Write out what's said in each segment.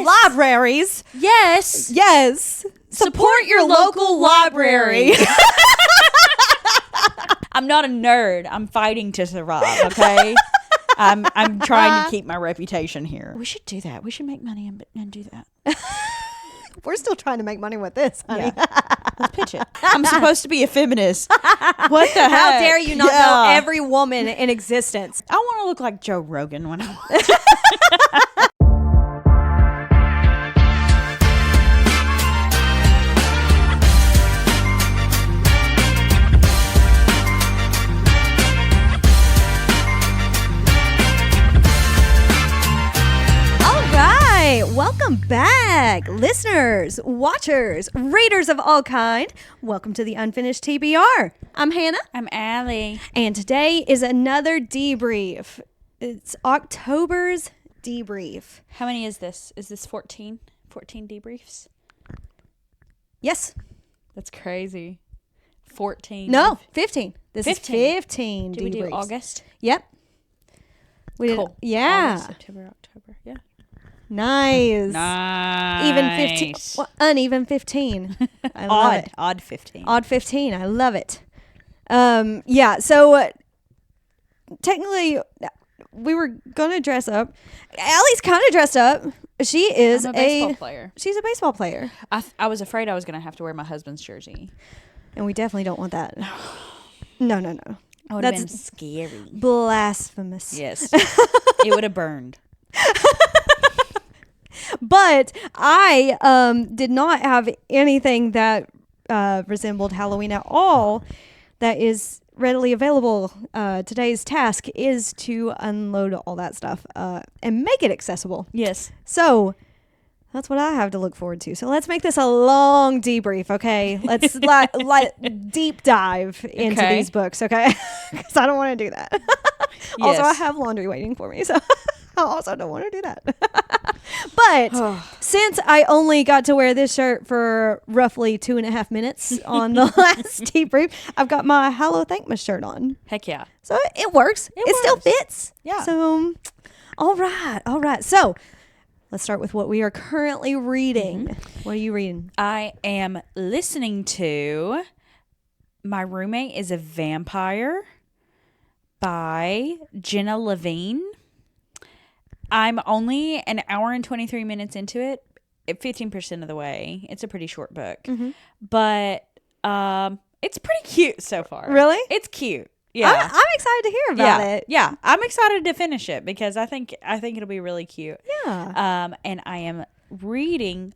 libraries. Yes. Yes. Support your local library. I'm not a nerd. I'm fighting to survive, okay? I'm trying to keep my reputation here. We should do that. We should make money and do that. We're still trying to make money with this, honey. Yeah. Let's pitch it. I'm supposed to be a feminist. What the heck? How dare you not know every woman in existence? I want to look like Joe Rogan when I'm... Welcome back, listeners, watchers, readers of all kind. Welcome to the Unfinished TBR. I'm Hannah. I'm Allie. And today is another debrief. It's October's debrief. How many is this? Is this 14? 14 debriefs? Yes. That's crazy. 14. No, 15. This 15. is 15 Did debriefs. we do August? Yep. We Cool. did. Yeah. August, September, October. Yeah. Nice. Nice. Even 15. Well, uneven 15. I love it. Odd 15. Odd 15. I love it. Yeah. So technically, we were gonna dress up. Allie's kind of dressed up. She is I'm a baseball player. She's a baseball player, I was afraid I was going to have to wear my husband's jersey. and we definitely don't want that. No. That would have been scary. Blasphemous. Yes. It would have burned. But I did not have anything that resembled Halloween at all that is readily available. Today's task is to unload all that stuff and make it accessible. Yes. So that's what I have to look forward to. So let's make this a long debrief, okay? Let's deep dive into these books, okay? Because I don't want to do that. Also, I have laundry waiting for me, so I also don't want to do that. But since I only got to wear this shirt for roughly 2.5 minutes on the last debrief, I've got my Hallow Thankmas shirt on. Heck yeah. So it works. It still fits. Yeah. So, all right. So let's start with what we are currently reading. Mm-hmm. What are you reading? I am listening to My Roommate is a Vampire by Jenna Levine. I'm only an hour and 23 minutes into it, 15% of the way. It's a pretty short book. Mm-hmm. But it's pretty cute so far. Really? It's cute. Yeah. I'm excited to hear about it. Yeah. I'm excited to finish it because I think it'll be really cute. Yeah. And I am reading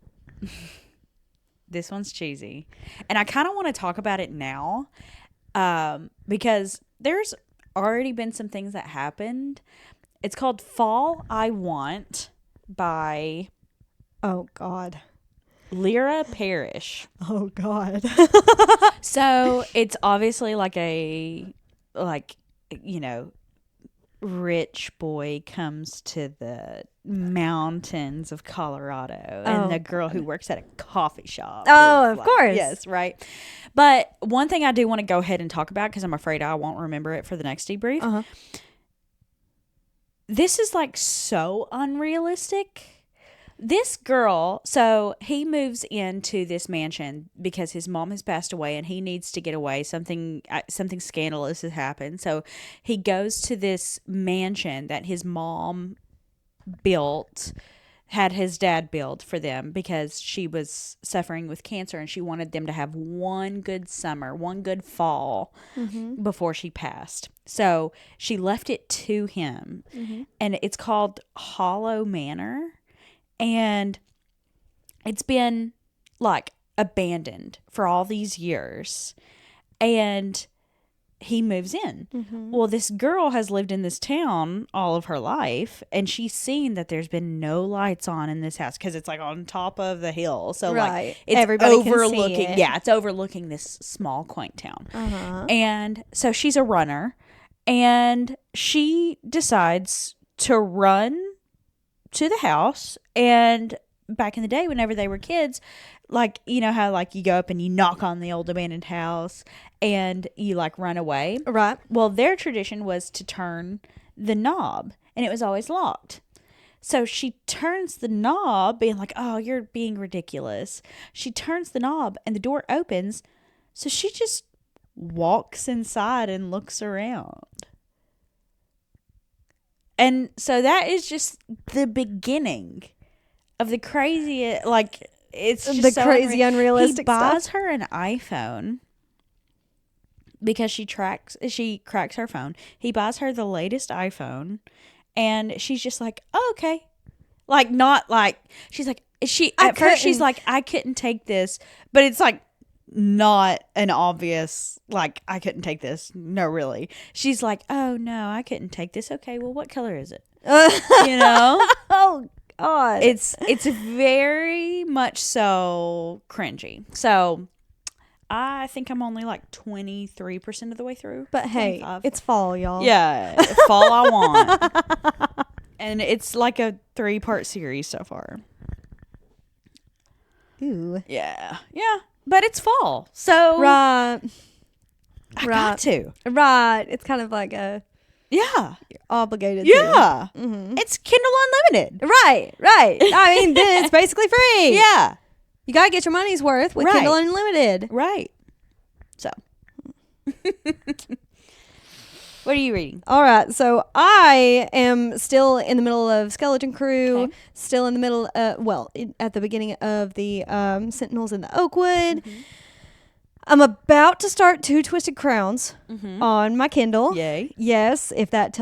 this one's cheesy. And I kind of want to talk about it now because there's already been some things that happened. It's called Fall I Want by Oh God. Lyra Parrish. Oh God. So it's obviously rich boy comes to the mountains of Colorado and the girl who works at a coffee shop. Oh, of course. Yes, right. But one thing I do want to go ahead and talk about because I'm afraid I won't remember it for the next debrief. Uh-huh. This is so unrealistic. This girl, so he moves into this mansion because his mom has passed away and he needs to get away. Something scandalous has happened. So he goes to this mansion that his mom had his dad build for them because she was suffering with cancer and she wanted them to have one good summer, one good fall before she passed. So she left it to him and it's called Hollow Manor and it's been abandoned for all these years and he moves in. Mm-hmm. Well, this girl has lived in this town all of her life, and she's seen that there's been no lights on in this house because it's on top of the hill. So it's everybody overlooking. Can see it. Yeah, it's overlooking this small, quaint town. Uh-huh. And so she's a runner, and she decides to run to the house. And back in the day, whenever they were kids, you know how you go up and you knock on the old abandoned house and you run away. Right. Well, their tradition was to turn the knob and it was always locked. So she turns the knob, being like, oh, you're being ridiculous. She turns the knob and the door opens. So she just walks inside and looks around. And so that is just the beginning of the crazy, like, it's just the so crazy unrealistic He buys stuff. her an iPhone because she cracks her phone. He buys her the latest iPhone, and she's just like, oh, okay. Like, not like, she's like, at first she's like, I couldn't take this, but it's like not an obvious, like, I couldn't take this. No, really. She's like, oh no, I couldn't take this. Okay, well, what color is it? You know? Oh God. It's very much so cringy. So I think I'm only like 23% of the way through. But hey, 25. it's fall, y'all. Yeah, fall I want. And it's like a 3-part series so far. Ooh. Yeah. Yeah. But it's fall. So Right. I got to. Right. It's kind of like a Yeah. obligated. Yeah. Mm-hmm. It's Kindle Unlimited. Right. I mean, then it's basically free. Yeah. You gotta get your money's worth with Kindle Unlimited. Right. So. What are you reading? All right, so I am still in the middle of Skeleton Crew, Okay. still in the middle, at the beginning of the Sentinels in the Oakwood. Mm-hmm. I'm about to start 2 Twisted Crowns on my Kindle. Yay. Yes, if that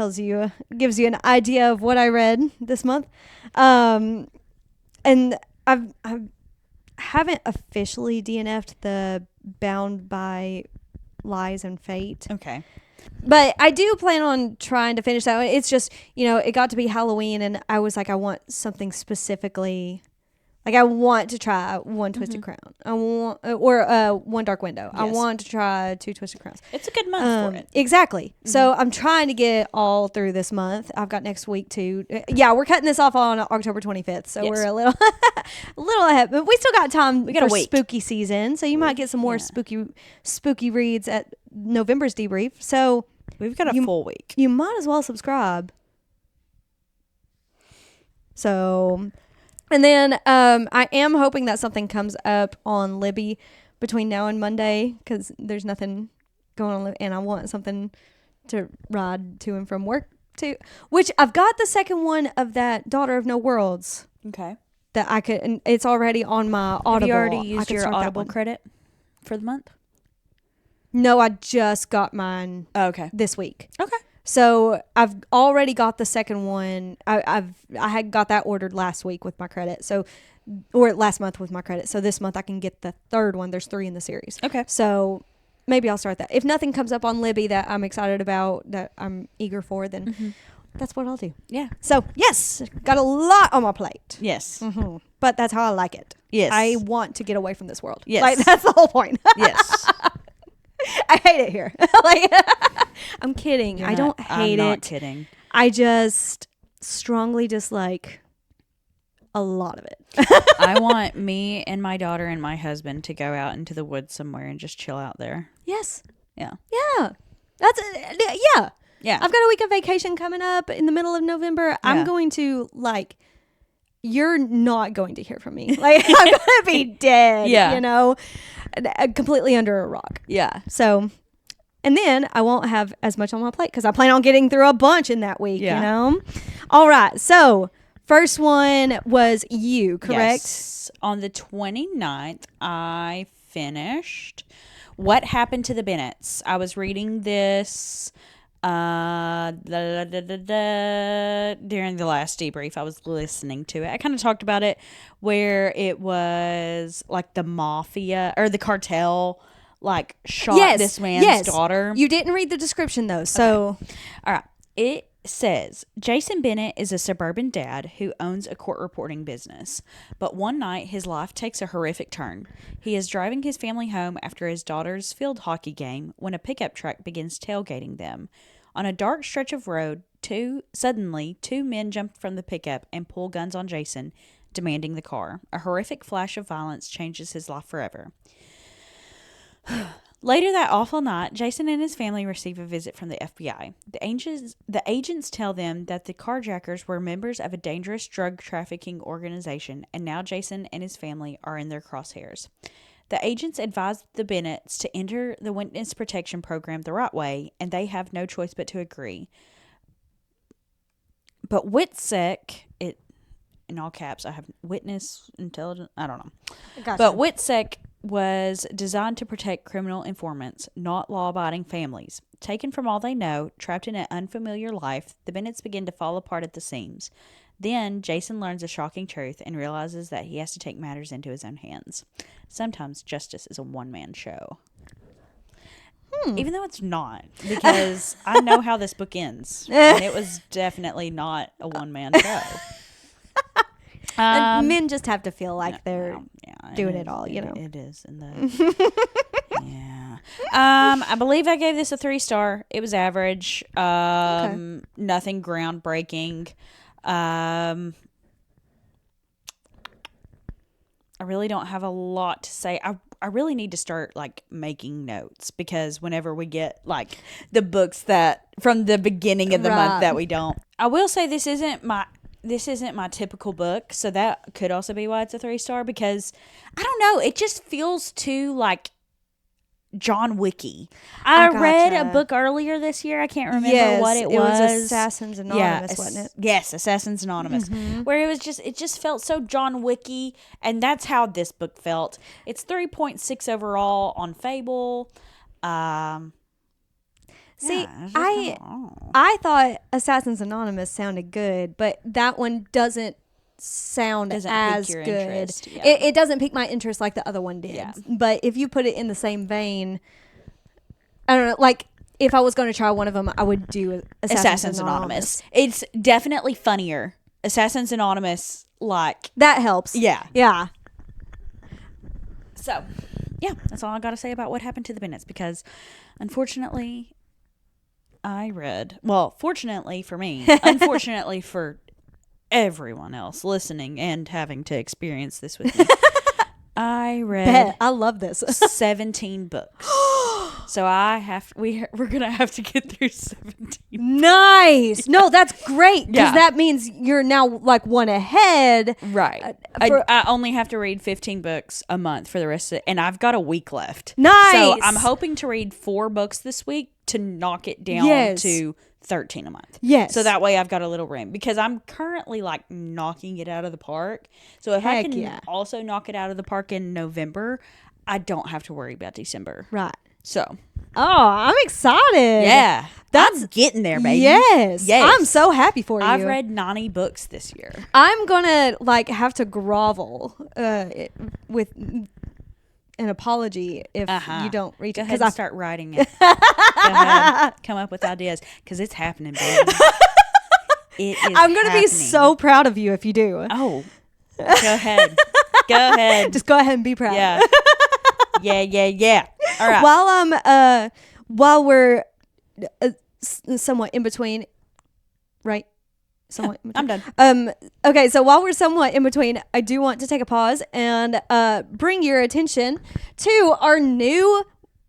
gives you an idea of what I read this month. And I haven't officially DNF'd the Bound by Lies and Fate. Okay. But I do plan on trying to finish that one. It's just, it got to be Halloween, and I was like, I want something specifically. Like, I want to try 1 Twisted Crown. I want, or 1 Dark Window. Yes. I want to try 2 Twisted Crowns. It's a good month for it. Exactly. So I'm trying to get all through this month. I've got next week too. Yeah, we're cutting this off on October 25th, so we're a little ahead. But we still got time. We got a spooky season, so you might get some more spooky reads at November's debrief. So we've got a full week. You might as well subscribe. So. And then I am hoping that something comes up on Libby between now and Monday, because there's nothing going on, and I want something to ride to and from work to, which I've got the second one of that Daughter of No Worlds. Okay. That I could, and it's already on my Audible. Have you already used your Audible credit for the month? No, I just got mine this week. Okay. So I've already got the second one. I had got that ordered last week with my credit. So, or last month with my credit. So this month I can get the third one. There's 3 in the series. Okay. So maybe I'll start that. If nothing comes up on Libby that I'm excited about, that I'm eager for, then that's what I'll do. Yeah. So yes, got a lot on my plate. Yes. Mm-hmm. But that's how I like it. Yes. I want to get away from this world. Yes. Like, that's the whole point. Yes. I hate it here. Like, I'm kidding. I don't hate it. I'm not kidding. I just strongly dislike a lot of it. I want me and my daughter and my husband to go out into the woods somewhere and just chill out there. Yes. Yeah. Yeah. That's yeah. Yeah. I've got a week of vacation coming up in the middle of November. I'm going to, like, you're not going to hear from me. Like, I'm going to be dead, completely under a rock. Yeah. So, and then I won't have as much on my plate because I plan on getting through a bunch in that week, All right. So, first one was you, correct? Yes. On the 29th, I finished What Happened to the Bennetts. I was reading this during the last debrief. I was listening to it. I kind of talked about it, where it was like the mafia or the cartel like shot this man's daughter. You didn't read the description though, so all right. It says Jason Bennett is a suburban dad who owns a court reporting business, but one night his life takes a horrific turn. He is driving his family home after his daughter's field hockey game when a pickup truck begins tailgating them. On a dark stretch of road, suddenly two men jump from the pickup and pull guns on Jason, demanding the car. A horrific flash of violence changes his life forever. Later that awful night, Jason and his family receive a visit from the FBI. The agents tell them that the carjackers were members of a dangerous drug trafficking organization, and now Jason and his family are in their crosshairs. The agents advise the Bennetts to enter the witness protection program the right way, and they have no choice but to agree. But WITSEC, in all caps, I have witness, intelligent, I don't know. Gotcha. But WITSEC was designed to protect criminal informants, not law-abiding families. Taken from all they know, trapped in an unfamiliar life, the Bennetts begin to fall apart at the seams. Then, Jason learns a shocking truth and realizes that he has to take matters into his own hands. Sometimes justice is a one-man show. Even though it's not, because I know how this book ends, and it was definitely not a one-man show. Men just have to feel like they're doing it all, you know. It is. Yeah. I believe I gave this a 3-star. It was average. Nothing groundbreaking. I really don't have a lot to say. I really need to start like making notes, because whenever we get like the books that from the beginning of the month that we don't. I will say this isn't my typical book, so that could also be why it's a 3-star, because I don't know, it just feels too like John Wicky. I read a book earlier this year. I can't remember what it was. It was Assassins Anonymous, wasn't it? Yes, Assassins Anonymous. Where it just felt so John Wicky, and that's how this book felt. It's 3.6 overall on Fable. See, I thought Assassins Anonymous sounded good, but that one doesn't sound as good. Yeah. It doesn't pique my interest like the other one did. Yeah. But if you put it in the same vein, I don't know, like if I was going to try one of them, I would do Assassins Anonymous. It's definitely funnier. Assassins Anonymous, like that helps. Yeah. Yeah. So, yeah, that's all I got to say about what happened to the Bennetts, because unfortunately fortunately for me, unfortunately for everyone else listening and having to experience this with me, I read I love this 17 books. So we're gonna have to get through 17. Nice. No, that's great, because that means you're now like one ahead. Right. I only have to read 15 books a month for the rest of it, and I've got a week left. Nice. So I'm hoping to read 4 books this week to knock it down to 13 a month. Yes. So that way I've got a little room, because I'm currently like knocking it out of the park. So if I can also knock it out of the park in November, I don't have to worry about December. Right. So. Oh, I'm excited. Yeah. I'm getting there, baby. Yes. I'm so happy for you. I've read 90 books this year. I'm going to like have to grovel with an apology if you don't reach Go it. Because I start writing it. Go ahead. Come up with ideas, because it's happening, baby. I'm going to be so proud of you if you do. Oh, go ahead. Go ahead. Just go ahead and be proud. Yeah. Yeah. All right. While we're somewhat in between, right? Somewhat. I'm done. Okay, so while we're somewhat in between, I do want to take a pause and bring your attention to our new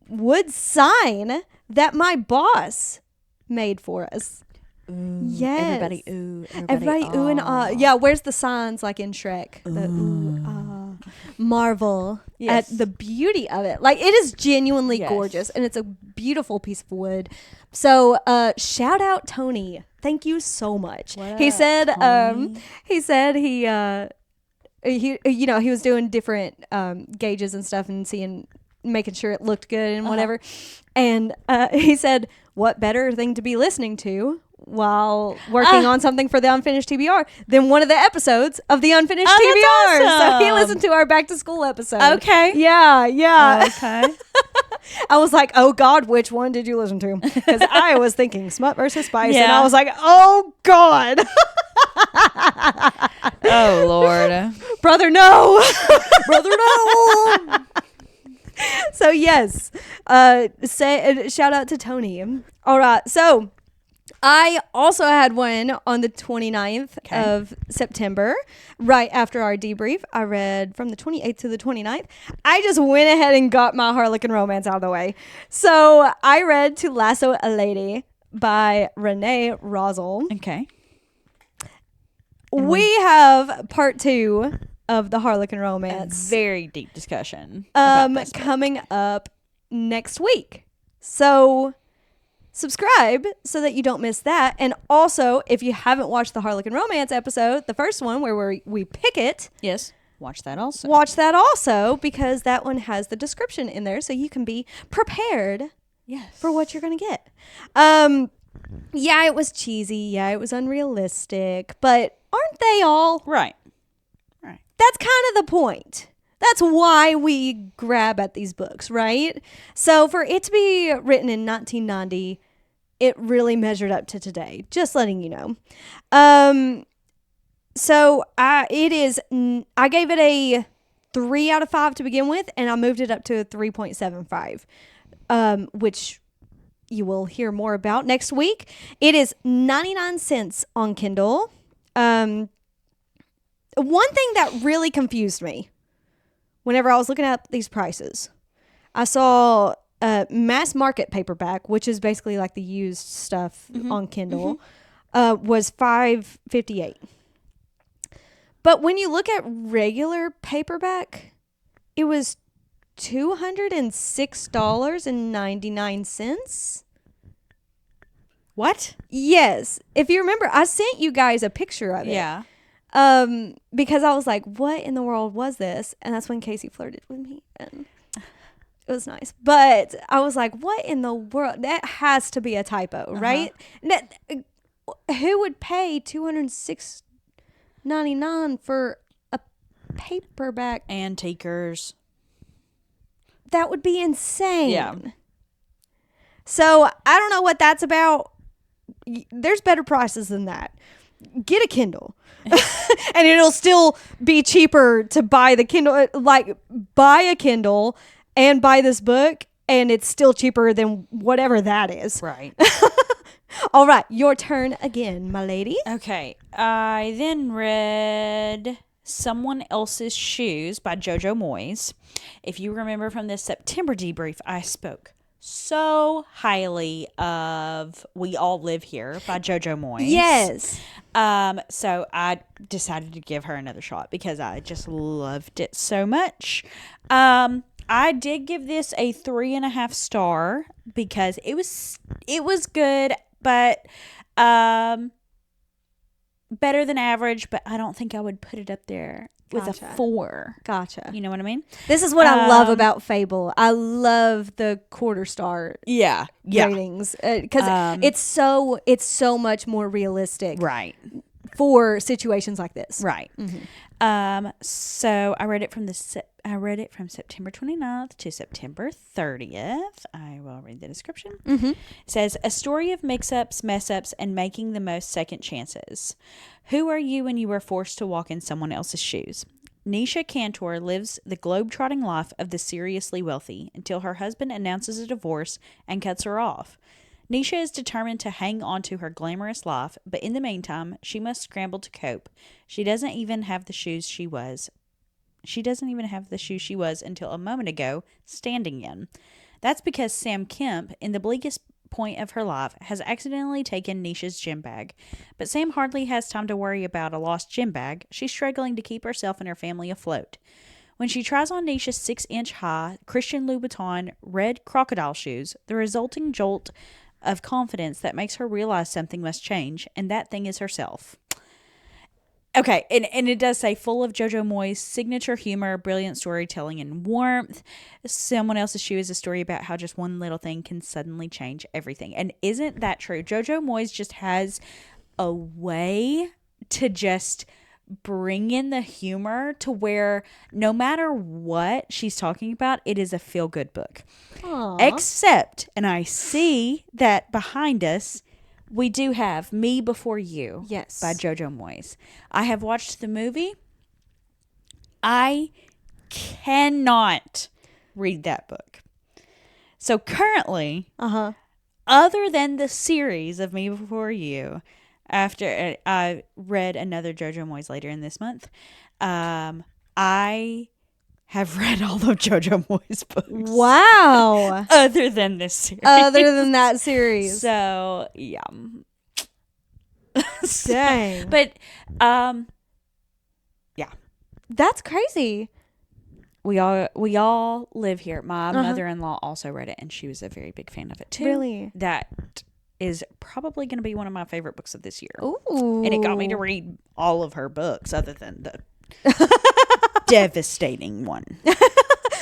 wood sign that my boss made for us. Ooh, yes. Everybody ooh. Everybody ooh and ah. Yeah, where's the signs like in Shrek? The ooh, ah. Marvel at the beauty of it. Like, it is genuinely gorgeous, and it's a beautiful piece of wood. So, shout out Tony. Thank you so much. He said he was doing different gauges and stuff and making sure it looked good and whatever. And he said, what better thing to be listening to while working on something for the Unfinished TBR than one of the episodes of the Unfinished TBR. Awesome. So he listened to our back to school episode. Okay. Yeah. Okay. I was like, oh God, which one did you listen to? Because I was thinking Smut versus Spice, Yeah. and I was like, oh God. Oh Lord. Brother, no. Brother, no. So yes, shout out to Tony. All right, so I also had one on the 29th of September, right after our debrief. I read from the 28th to the 29th. I just went ahead and got my Harlequin romance out of the way. So I read To Lasso a Lady by Renee Roszel. Okay. We have part 2 of the Harlequin romance. A very deep discussion about this coming up next week. So subscribe so that you don't miss that. And also, if you haven't watched the Harlequin romance episode, the first one where we pick it. Yes. Watch that also. Watch that also, because that one has the description in there so you can be prepared for what you're going to get. Yeah, it was cheesy. Yeah, it was unrealistic. But aren't they all? Right. That's kind of the point. That's why we grab at these books, right? So for it to be written in 1990, it really measured up to today. Just letting you know. So I gave it a 3 out of 5 to begin with, and I moved it up to a 3.75, which you will hear more about next week. It is 99 cents on Kindle. One thing that really confused me whenever I was looking at these prices, I saw mass market paperback, which is basically like the used stuff on Kindle, was $5.58. But when you look at regular paperback, it was $206.99. What? Yes. If you remember, I sent you guys a picture of it. Yeah. Because I was like, what in the world was this? And that's when Casey flirted with me, and it was nice. But I was like, what in the world? That has to be a typo, right? Who would pay $206.99 for a paperback? Antiquers. That would be insane. Yeah. So I don't know what that's about. There's better prices than that. Get a Kindle. And it'll still be cheaper to buy the Kindle. Like, buy a Kindle and buy this book, and it's still cheaper than whatever that is. Right. All right. Your turn again, my lady. Okay. I then read Someone Else's Shoes by Jojo Moyes. If you remember from this September debrief, I spoke so highly of We All Live Here by Jojo Moyes. Yes. So I decided to give her another shot because I just loved it so much. I did give this a 3.5 star because it was good, but better than average, but I don't think I would put it up there with a 4. Gotcha. You know what I mean? This is what I love about Fable. I love the quarter star ratings because it's so much more realistic, right, for situations like this, right. So I read it from September 29th to September 30th. I will read the description. It says, a story of mix-ups, mess-ups, and making the most second chances. Who are you when you are forced to walk in someone else's shoes? Nisha Cantor lives the globe-trotting life of the seriously wealthy until her husband announces a divorce and cuts her off. Nisha is determined to hang on to her glamorous life, but in the meantime, she must scramble to cope. She doesn't even have the shoes she was until a moment ago standing in. That's because Sam Kemp, in the bleakest point of her life, has accidentally taken Nisha's gym bag. But Sam hardly has time to worry about a lost gym bag. She's struggling to keep herself and her family afloat. When she tries on Nisha's 6-inch high Christian Louboutin red crocodile shoes, the resulting jolt of confidence that makes her realize something must change, and that thing is herself. Okay, and it does say full of Jojo Moyes' signature humor, brilliant storytelling, and warmth. Someone Else's Shoe is a story about how just one little thing can suddenly change everything. And isn't that true? Jojo Moyes just has a way to just bring in the humor to where no matter what she's talking about, it is a feel-good book. Aww. Except, and I see that behind us, we do have Me Before You by Jojo Moyes. I have watched the movie. I cannot read that book. So currently, other than the series of Me Before You, after I read another Jojo Moyes later in this month, I have read all of Jojo Moyes' books. Wow. Other than this series. Other than that series. So, yeah. Dang. But, yeah. That's crazy. We all live here. My mother-in-law also read it, and she was a very big fan of it, too. Really? That is probably going to be one of my favorite books of this year. Ooh. And it got me to read all of her books, other than the devastating one.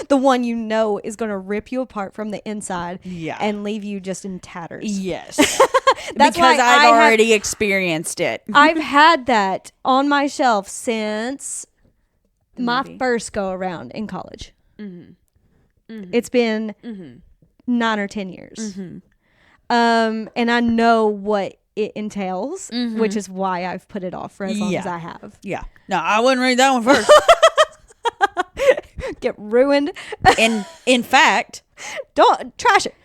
The one you know is going to rip you apart from the inside and leave you just in tatters. Yes. That's because why I've already experienced it. I've had that on my shelf since my first go around in college. Mm-hmm. Mm-hmm. It's been 9 or 10 years. Mm-hmm. And I know what it entails, which is why I've put it off for as long as I have. Yeah. No, I wouldn't read that one first. Get ruined. In fact, don't trash it.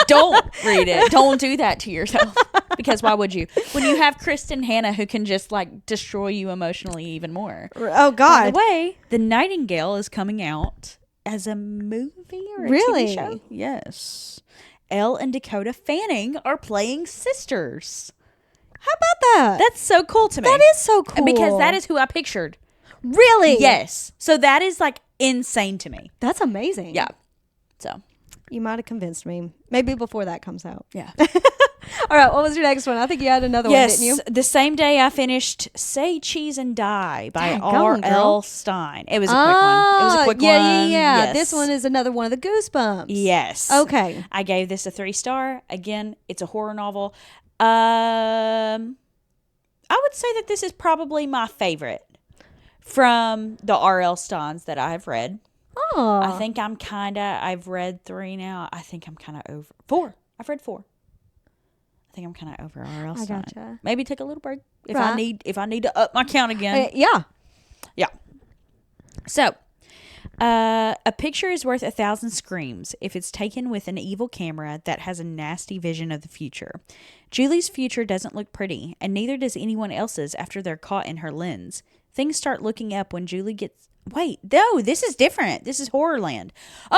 Don't read it. Don't do that to yourself. Because why would you? When you have Kristen Hannah who can just like destroy you emotionally even more. Oh God. By the way, The Nightingale is coming out as a movie or a TV show. Yes. Elle and Dakota Fanning are playing sisters. How about that? That's so cool to me. That is so cool. Because that is who I pictured. Really? Yes. So that is like insane to me. That's amazing. Yeah. So. You might have convinced me. Maybe before that comes out. Yeah. All right. What was your next one? I think you had another one, didn't you? The same day I finished Say, Cheese, and Die by R.L. Stine. It was a quick one. It was a quick one. Yeah. Yes. This one is another one of the Goosebumps. Yes. Okay. I gave this a 3-star. Again, it's a horror novel. I would say that this is probably my favorite from the R.L. Steins that I have read. Oh. I think I've read 3 now. I think I'm kind of over 4. I've read 4. I think I'm kind of over R.L. Stein. I gotcha. Maybe take a little break if I need to up my count again. Yeah. So, a picture is worth 1,000 screams if it's taken with an evil camera that has a nasty vision of the future. Julie's future doesn't look pretty, and neither does anyone else's after they're caught in her lens. Things start looking up when Julie gets... Wait, no, this is different. This is Horrorland.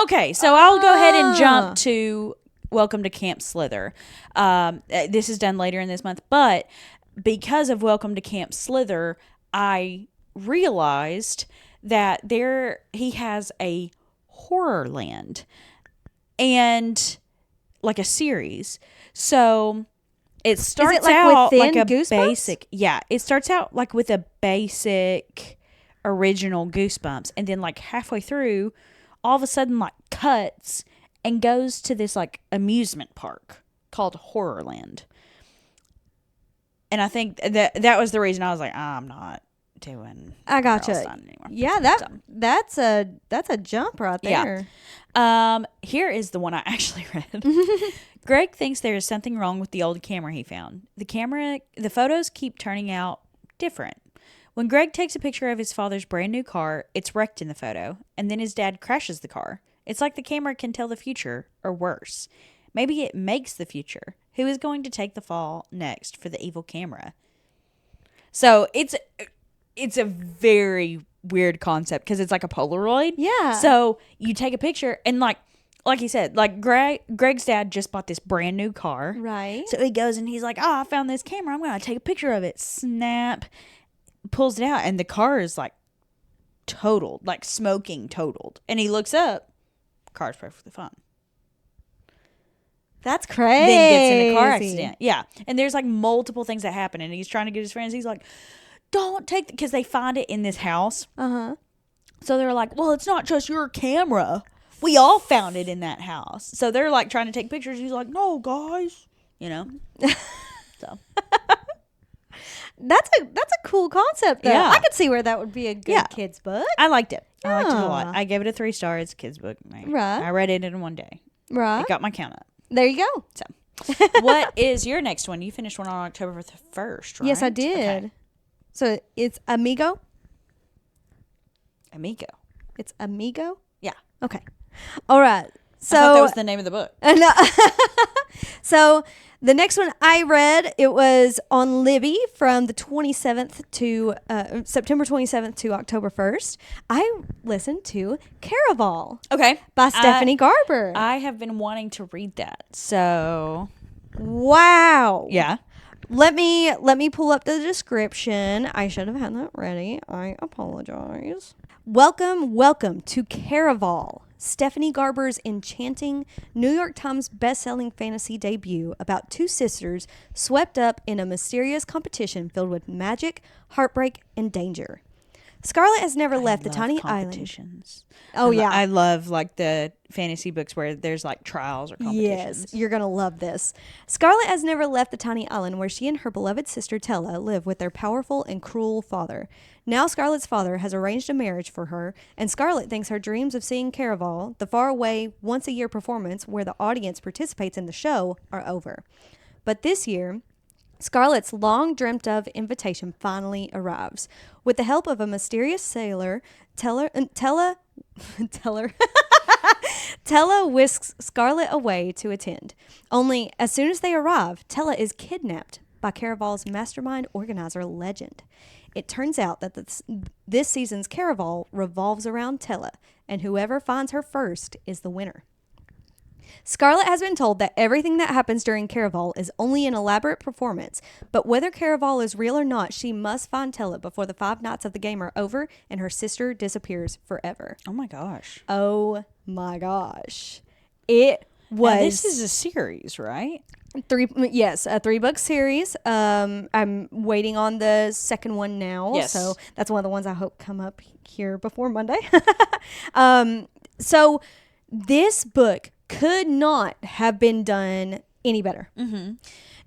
Okay, so I'll go ahead and jump to Welcome to Camp Slither. This is done later in this month, but because of Welcome to Camp Slither, I realized that he has a Horrorland and like a series. So it starts out like a Goosebumps? Basic. Yeah, it starts out like with a basic original Goosebumps, and then like halfway through, all of a sudden like cuts and goes to this like amusement park called Horrorland. And I think that was the reason I was like, I'm not doing. I gotcha. Anymore. Yeah, that's a jump right there. Yeah. Here is the one I actually read. Greg thinks there is something wrong with the old camera he found. The photos keep turning out different. When Greg takes a picture of his father's brand new car, it's wrecked in the photo, and then his dad crashes the car. It's like the camera can tell the future, or worse. Maybe it makes the future. Who is going to take the fall next for the evil camera? So it's a very weird concept because it's like a Polaroid. Yeah. So you take a picture and like he said, like Greg's dad just bought this brand new car. Right. So he goes and he's like, oh, I found this camera. I'm going to take a picture of it. Snap. Pulls it out and the car is like totaled, like smoking totaled. And he looks up, car's perfectly fine. That's crazy. Then gets in a car accident. Yeah. And there's like multiple things that happen and he's trying to get his friends. He's like, don't take because they find it in this house. Uh-huh. So they're like, well, it's not just your camera. We all found it in that house. So they're like trying to take pictures. He's like, no, guys. You know? So... That's a cool concept, though. Yeah. I could see where that would be a good kid's book. I liked it. I liked it a lot. I gave it a 3 stars. It's a kid's book. Right. I read it in one day. Right. It got my count up. There you go. So, what is your next one? You finished one on October 1st, right? Yes, I did. Okay. So it's Amigo. Amigo. It's Amigo? Yeah. Okay. All right. So I thought that was the name of the book. So the next one I read, it was on Libby from the 27th to September 27th to October 1st. I listened to Caraval. Okay. By Stephanie Garber. I have been wanting to read that. So. Wow. Yeah. Let me pull up the description. I should have had that ready. I apologize. Welcome to Caraval, Stephanie Garber's enchanting New York Times bestselling fantasy debut about two sisters swept up in a mysterious competition filled with magic, heartbreak, and danger. Scarlet has never left the tiny island. Oh, yeah. I love like the fantasy books where there's like trials or competitions. Yes, you're going to love this. Scarlet has never left the tiny island where she and her beloved sister Tella live with their powerful and cruel father. Now Scarlet's father has arranged a marriage for her, and Scarlet thinks her dreams of seeing Caraval, the faraway once-a-year performance where the audience participates in the show, are over. But this year, Scarlet's long-dreamt-of invitation finally arrives. With the help of a mysterious sailor, Tella whisks Scarlet away to attend. Only, as soon as they arrive, Tella is kidnapped by Caraval's mastermind organizer, Legend. It turns out that this season's Caraval revolves around Tella, and whoever finds her first is the winner. Scarlet has been told that everything that happens during Caraval is only an elaborate performance, but whether Caraval is real or not, she must find Tella before the 5 nights of the game are over and her sister disappears forever. Oh my gosh. Oh my gosh. It was... Now, this is a series, right? a 3-book series. I'm waiting on the second one now. Yes. So that's one of the ones I hope come up here before Monday. So this book could not have been done any better. Mm-hmm.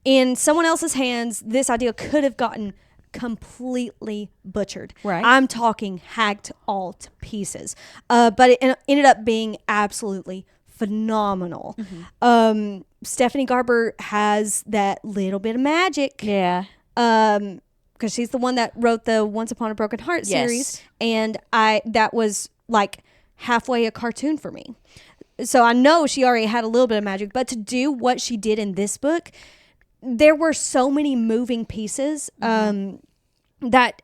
In someone else's hands, this idea could have gotten completely butchered. Right. I'm talking hacked all to pieces. But it ended up being absolutely phenomenal. Mm-hmm. Stephanie Garber has that little bit of magic. Yeah. Because she's the one that wrote the Once Upon a Broken Heart series. And that was like halfway a cartoon for me. So I know she already had a little bit of magic, but to do what she did in this book, there were so many moving pieces that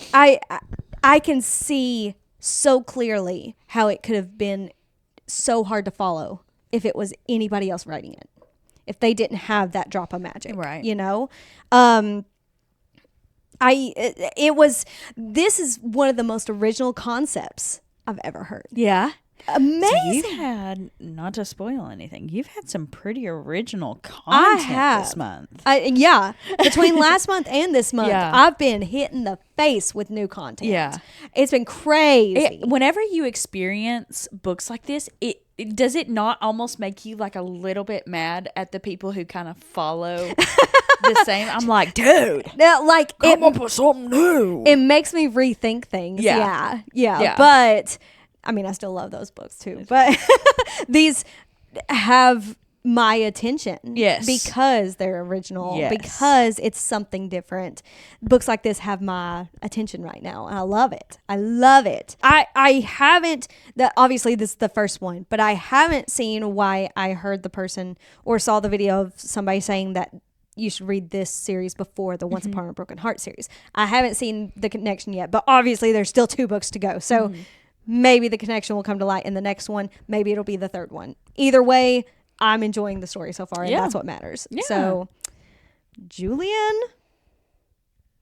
I can see so clearly how it could have been so hard to follow if it was anybody else writing it, if they didn't have that drop of magic, right? You know, this is one of the most original concepts I've ever heard. Yeah. Amazing. So you've had, not to spoil anything, you've had some pretty original content this month. Yeah. Between last month and this month, I've been hit in the face with new content. Yeah. It's been crazy. Whenever you experience books like this, does it not almost make you like a little bit mad at the people who kind of follow the same? I'm like, dude, like come up with something new. It makes me rethink things. Yeah. But I mean, I still love those books too. But these have my attention. Yes. Because they're original. Yes. Because it's something different. Books like this have my attention right now. And I love it. I haven't, obviously this is the first one, but I haven't seen why I heard the person or saw the video of somebody saying that you should read this series before the Once Upon a Broken Heart series. I haven't seen the connection yet, but obviously there's still 2 books to go. So maybe the connection will come to light in the next one. Maybe it'll be the third one. Either way, I'm enjoying the story so far, and that's what matters. Yeah. So, Julian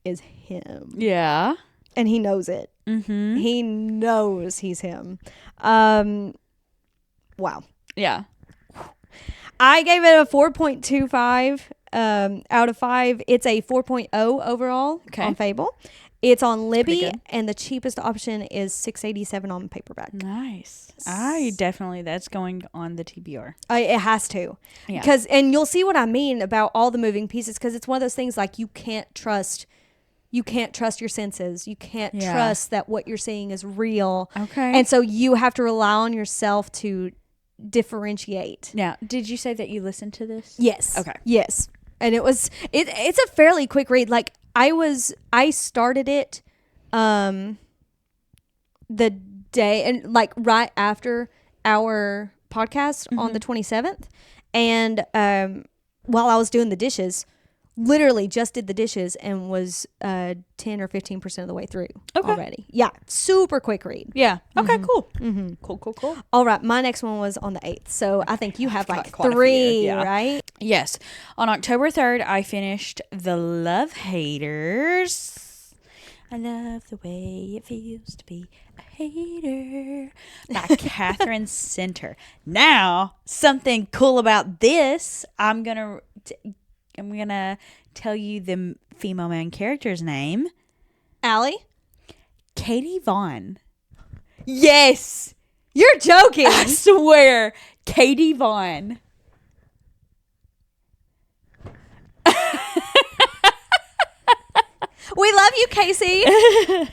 is him. Yeah. And he knows it. Mm-hmm. He knows he's him. Wow. Yeah. I gave it a 4.25 out of 5. It's a 4.0 overall on Fable. It's on Libby, and the cheapest option is $6.87 on paperback. Nice. That's going on the TBR. It has to. Yeah. And you'll see what I mean about all the moving pieces, because it's one of those things like you can't trust your senses. You can't trust that what you're seeing is real. Okay. And so you have to rely on yourself to differentiate. Now, did you say that you listened to this? Yes. Okay. Yes. And it's a fairly quick read. Like I started it the day and like right after our podcast on the 27th. And while I was doing the dishes, literally just did the dishes and was 10 or 15% of the way through already. Yeah. Super quick read. Yeah. Okay, cool. Cool. All right. My next one was on the 8th. So I think you have like 3, right? Yes. On October 3rd, I finished The Love Haters. I love the way it feels to be a hater by Katherine Center. Now, something cool about this, I'm gonna tell you the female main character's name. Allie? Katie Vaughn. Yes! You're joking. I swear. Katie Vaughn. We love you, Casey.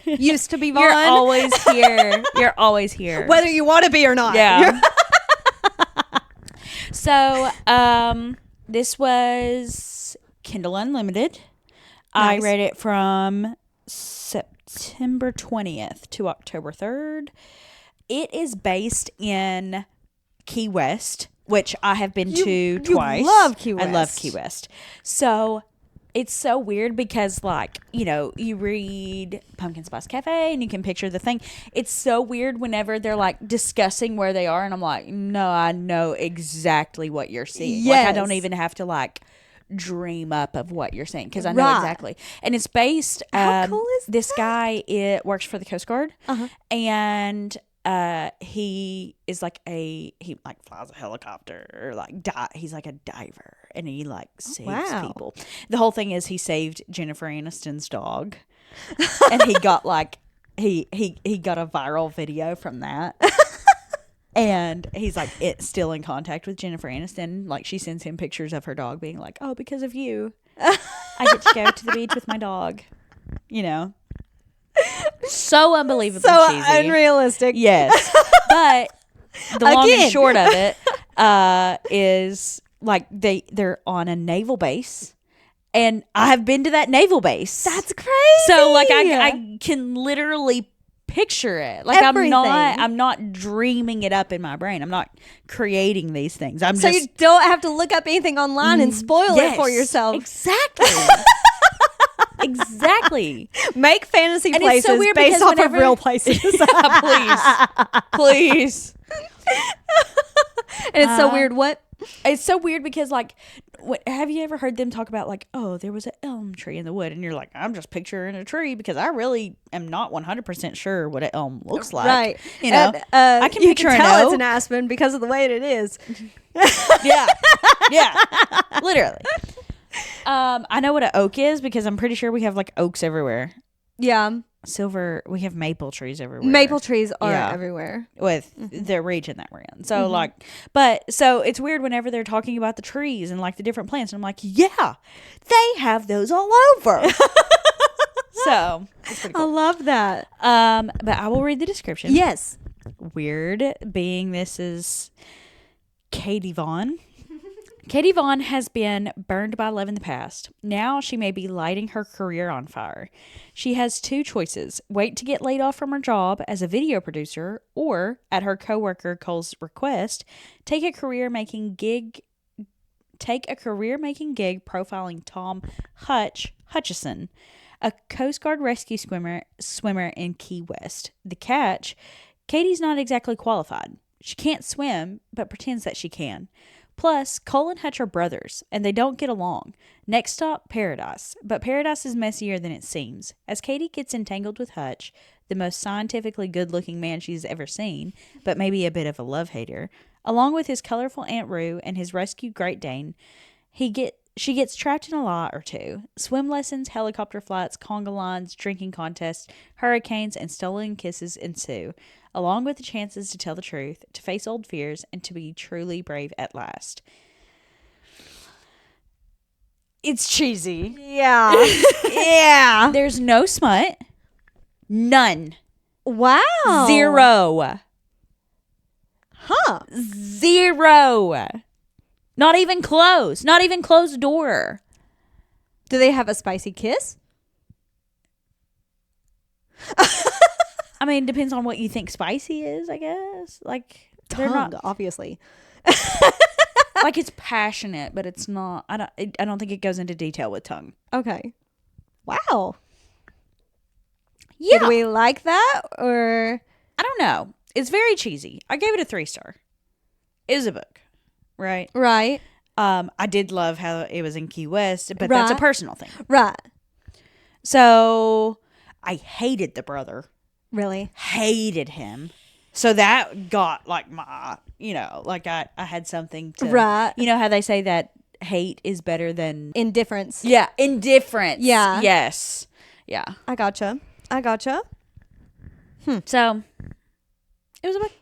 Used to be Vaughn. You're always here. You're always here. Whether you want to be or not. Yeah. So, this was Kindle Unlimited. Nice. I read it from September 20th to October 3rd. It is based in Key West, which I have been to twice. You love Key West. I love Key West. So it's so weird because, like, you know, you read Pumpkin Spice Cafe and you can picture the thing. It's so weird whenever they're, like, discussing where they are. And I'm like, no, I know exactly what you're seeing. Yes. Like, I don't even have to, like, dream up of what you're saying because I know exactly. And it's based, how cool is this that? guy works for the Coast Guard. And he is like he flies a helicopter or like he's like a diver and he like saves people. The whole thing is he saved Jennifer Aniston's dog and he got like he got a viral video from that. And he's like still in contact with Jennifer Aniston. Like she sends him pictures of her dog being like, oh, because of you I get to go to the beach with my dog, you know. So unbelievably cheesy. Unrealistic. Yes. But the long and short of it is like they're on a naval base. And I have been to that naval base. That's crazy. So like I can literally picture it. Like everything. I'm not dreaming it up in my brain. I'm not creating these things. So you don't have to look up anything online and spoil it for yourself. Exactly. Exactly. Make fantasy places so based off of real places. Please. And it's so weird. What? It's so weird because, like, have you ever heard them talk about, like, oh, there was an elm tree in the wood? And you're like, I'm just picturing a tree because I really am not 100% sure what an elm looks like. Right. You know, I can picture an tell oak. It's an aspen because of the way it is. Yeah. Yeah. Literally. I know what an oak is because I'm pretty sure we have like oaks everywhere. Yeah. We have maple trees everywhere. Maple trees are everywhere. With the region that we're in. So so it's weird whenever they're talking about the trees and like the different plants. And I'm like, yeah, they have those all over. So it's pretty cool. I love that. But I will read the description. Yes. Weird being this is Katie Vaughn. Katie Vaughn has been burned by love in the past. Now she may be lighting her career on fire. She has two choices. Wait to get laid off from her job as a video producer or, at her coworker Cole's request, take a career-making gig profiling Tom Hutchison, a Coast Guard rescue swimmer in Key West. The catch, Katie's not exactly qualified. She can't swim, but pretends that she can. Plus, Cole and Hutch are brothers, and they don't get along. Next stop, Paradise. But Paradise is messier than it seems. As Katie gets entangled with Hutch, the most scientifically good-looking man she's ever seen, but maybe a bit of a love-hater, along with his colorful Aunt Rue and his rescued Great Dane, she gets trapped in a lie or two. Swim lessons, helicopter flights, conga lines, drinking contests, hurricanes, and stolen kisses ensue, along with the chances to tell the truth, to face old fears, and to be truly brave at last. It's cheesy. Yeah. Yeah. There's no smut. None. Wow. 0. Huh. 0. Not even close. Not even closed door. Do they have a spicy kiss? I mean, depends on what you think spicy is, I guess. Like, tongue, obviously. Like, it's passionate, but it's not. I don't think it goes into detail with tongue. Okay. Wow. Yeah. Did we like that, or I don't know. It's very cheesy. I gave it a 3-star. It was a book, right? Right. I did love how it was in Key West, but that's a personal thing. Right. So I hated the brother. Really? Hated him. So that got like my, like I had something to, right. You know how they say that hate is better than indifference. Yeah. Indifference. Yeah. Yes. Yeah. I gotcha. So it was a book.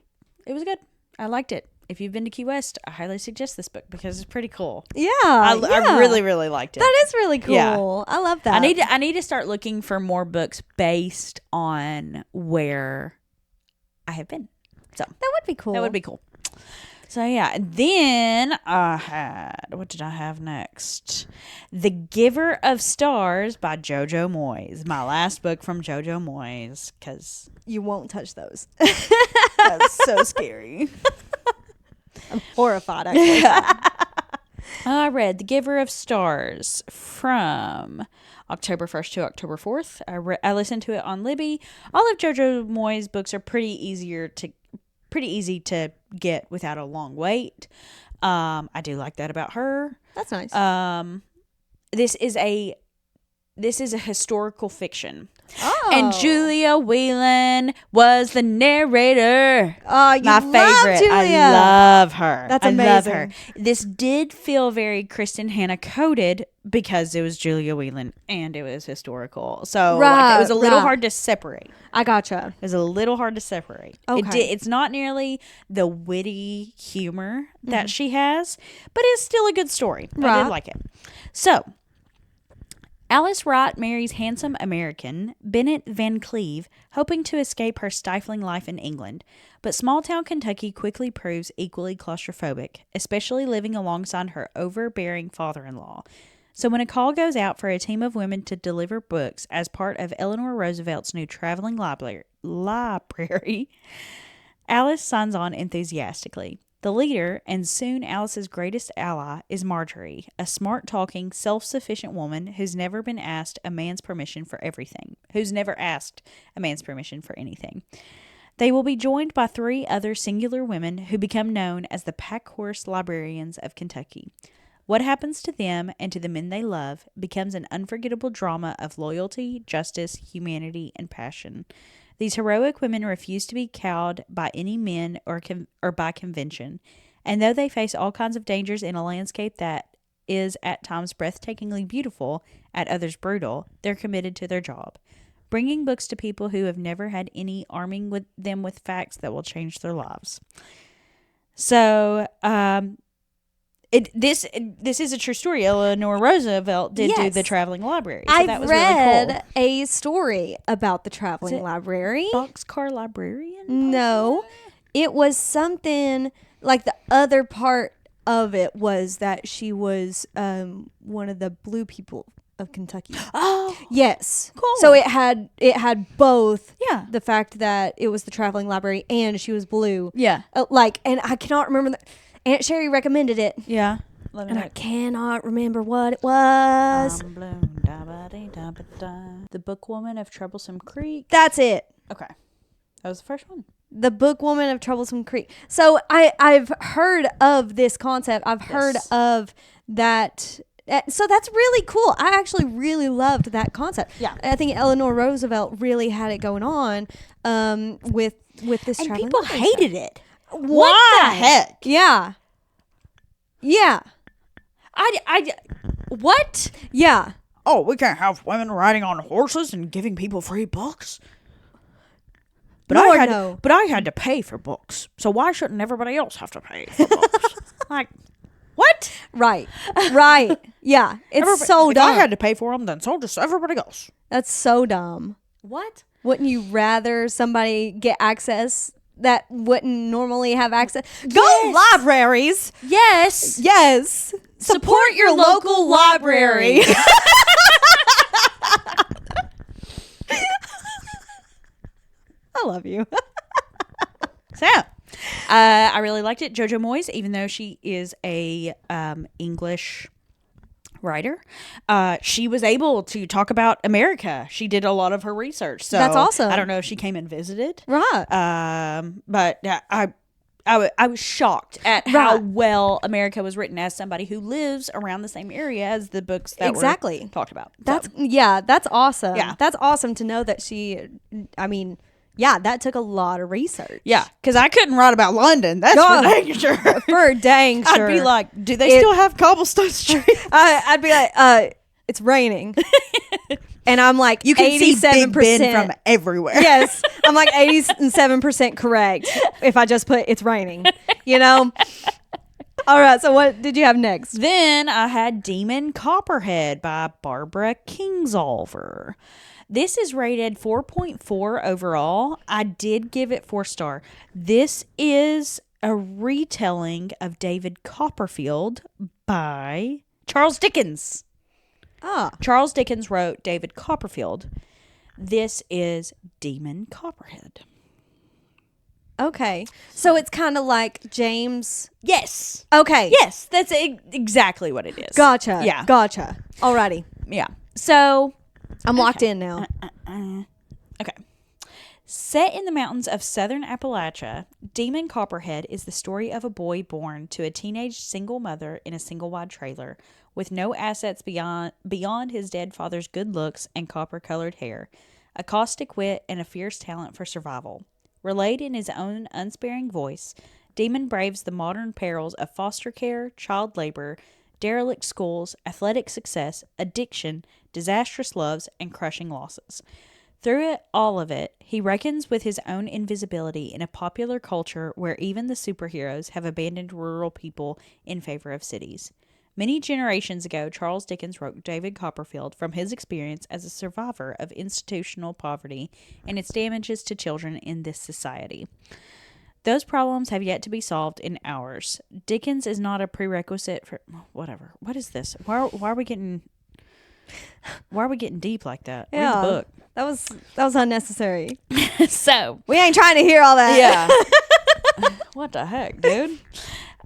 It was good. I liked it. If you've been to Key West, I highly suggest this book because it's pretty cool. Yeah. I really, really liked it. That is really cool. Yeah. I love that. I need to start looking for more books based on where I have been. So that would be cool. That would be cool. So yeah, and then I had, what did I have next? The Giver of Stars by Jojo Moyes. My last book from Jojo Moyes, because you won't touch those. That's so scary. I'm horrified, actually. I read The Giver of Stars from October 1st to October 4th. I listened to it on Libby. All of Jojo Moyes' books are pretty easy to get without a long wait. I do like that about her. That's nice. This is a historical fiction. Oh. And Julia Whelan was the narrator. Oh, you my favorite. Julia. I love her. That's amazing. I love her. This did feel very Kristen Hanna coded because it was Julia Whelan and it was historical. So it was a little hard to separate. I gotcha. It was a little hard to separate. Okay. It's not nearly the witty humor that she has, but it's still a good story. Right. I did like it. So, Alice Wright marries handsome American Bennett Van Cleve, hoping to escape her stifling life in England. But small-town Kentucky quickly proves equally claustrophobic, especially living alongside her overbearing father-in-law. So when a call goes out for a team of women to deliver books as part of Eleanor Roosevelt's new traveling library, Alice signs on enthusiastically. The leader, and soon Alice's greatest ally, is Marjorie, a smart-talking, self-sufficient woman who's never asked a man's permission for anything. They will be joined by 3 other singular women who become known as the Packhorse Librarians of Kentucky. What happens to them and to the men they love becomes an unforgettable drama of loyalty, justice, humanity, and passion. These heroic women refuse to be cowed by any men or by convention, and though they face all kinds of dangers in a landscape that is at times breathtakingly beautiful, at others brutal, they're committed to their job, bringing books to people who have never had any, arming them with facts that will change their lives. So, This is a true story. Eleanor Roosevelt did do the traveling library. So that was read really cool. a story about the traveling library. Boxcar Librarian? No, it was something like the other part of it was that she was one of the blue people of Kentucky. Oh, yes, cool. So it had both. Yeah, the fact that it was the traveling library and she was blue. Yeah, and I cannot remember that. Aunt Sherry recommended it. Yeah. And I cannot remember what it was. The Bookwoman of Troublesome Creek. That's it. Okay. That was the first one. The Bookwoman of Troublesome Creek. So I've heard of this concept. I've heard of that. So that's really cool. I actually really loved that concept. Yeah. I think Eleanor Roosevelt really had it going on with this and traveling people library hated stuff. it. What the heck? Yeah. Yeah. What? Yeah. Oh, we can't have women riding on horses and giving people free books. But I had to pay for books. So why shouldn't everybody else have to pay for books? Like, what? Right. Right. Yeah. It's so dumb. If I had to pay for them, then so does everybody else. That's so dumb. What? Wouldn't you rather somebody get access that wouldn't normally have access? Go libraries. Yes. Yes. Support your local library. I love you. So, I really liked it. Jojo Moyes, even though she is a English writer, she was able to talk about America. She did a lot of her research. So that's awesome. I don't know if she came and visited. Right. But I was shocked at how well America was written as somebody who lives around the same area as the books that were talked about. That's awesome. Yeah. That's awesome to know that that took a lot of research. Yeah, because I couldn't write about London. That's for dang sure. For dang sure. I'd be like, do they still have cobblestone streets? I'd be like, it's raining. And I'm like, you can 87% see Big Ben from everywhere. Yes. I'm like 87% correct if I just put it's raining, All right. So what did you have next? Then I had Demon Copperhead by Barbara Kinsolver. This is rated 4.4 overall. I did give it 4-star. This is a retelling of David Copperfield by Charles Dickens. Charles Dickens wrote David Copperfield. This is Demon Copperhead. Okay. So it's kind of like James. Yes. Okay. Yes. That's exactly what it is. Gotcha. Yeah. Gotcha. Alrighty. Yeah. So I'm locked in now. Okay. Set in the mountains of southern Appalachia, Demon Copperhead is the story of a boy born to a teenage single mother in a single-wide trailer with no assets beyond his dead father's good looks and copper-colored hair, a caustic wit, and a fierce talent for survival. Relayed in his own unsparing voice, Demon braves the modern perils of foster care, child labor, derelict schools, athletic success, addiction, disastrous loves, and crushing losses. Through all of it, he reckons with his own invisibility in a popular culture where even the superheroes have abandoned rural people in favor of cities. Many generations ago, Charles Dickens wrote David Copperfield from his experience as a survivor of institutional poverty and its damages to children in this society. Those problems have yet to be solved in ours. Dickens is not a prerequisite for whatever. What is this? Why are we getting deep like that? Yeah, read the book. That was unnecessary. So we ain't trying to hear all that. Yeah. What the heck, dude?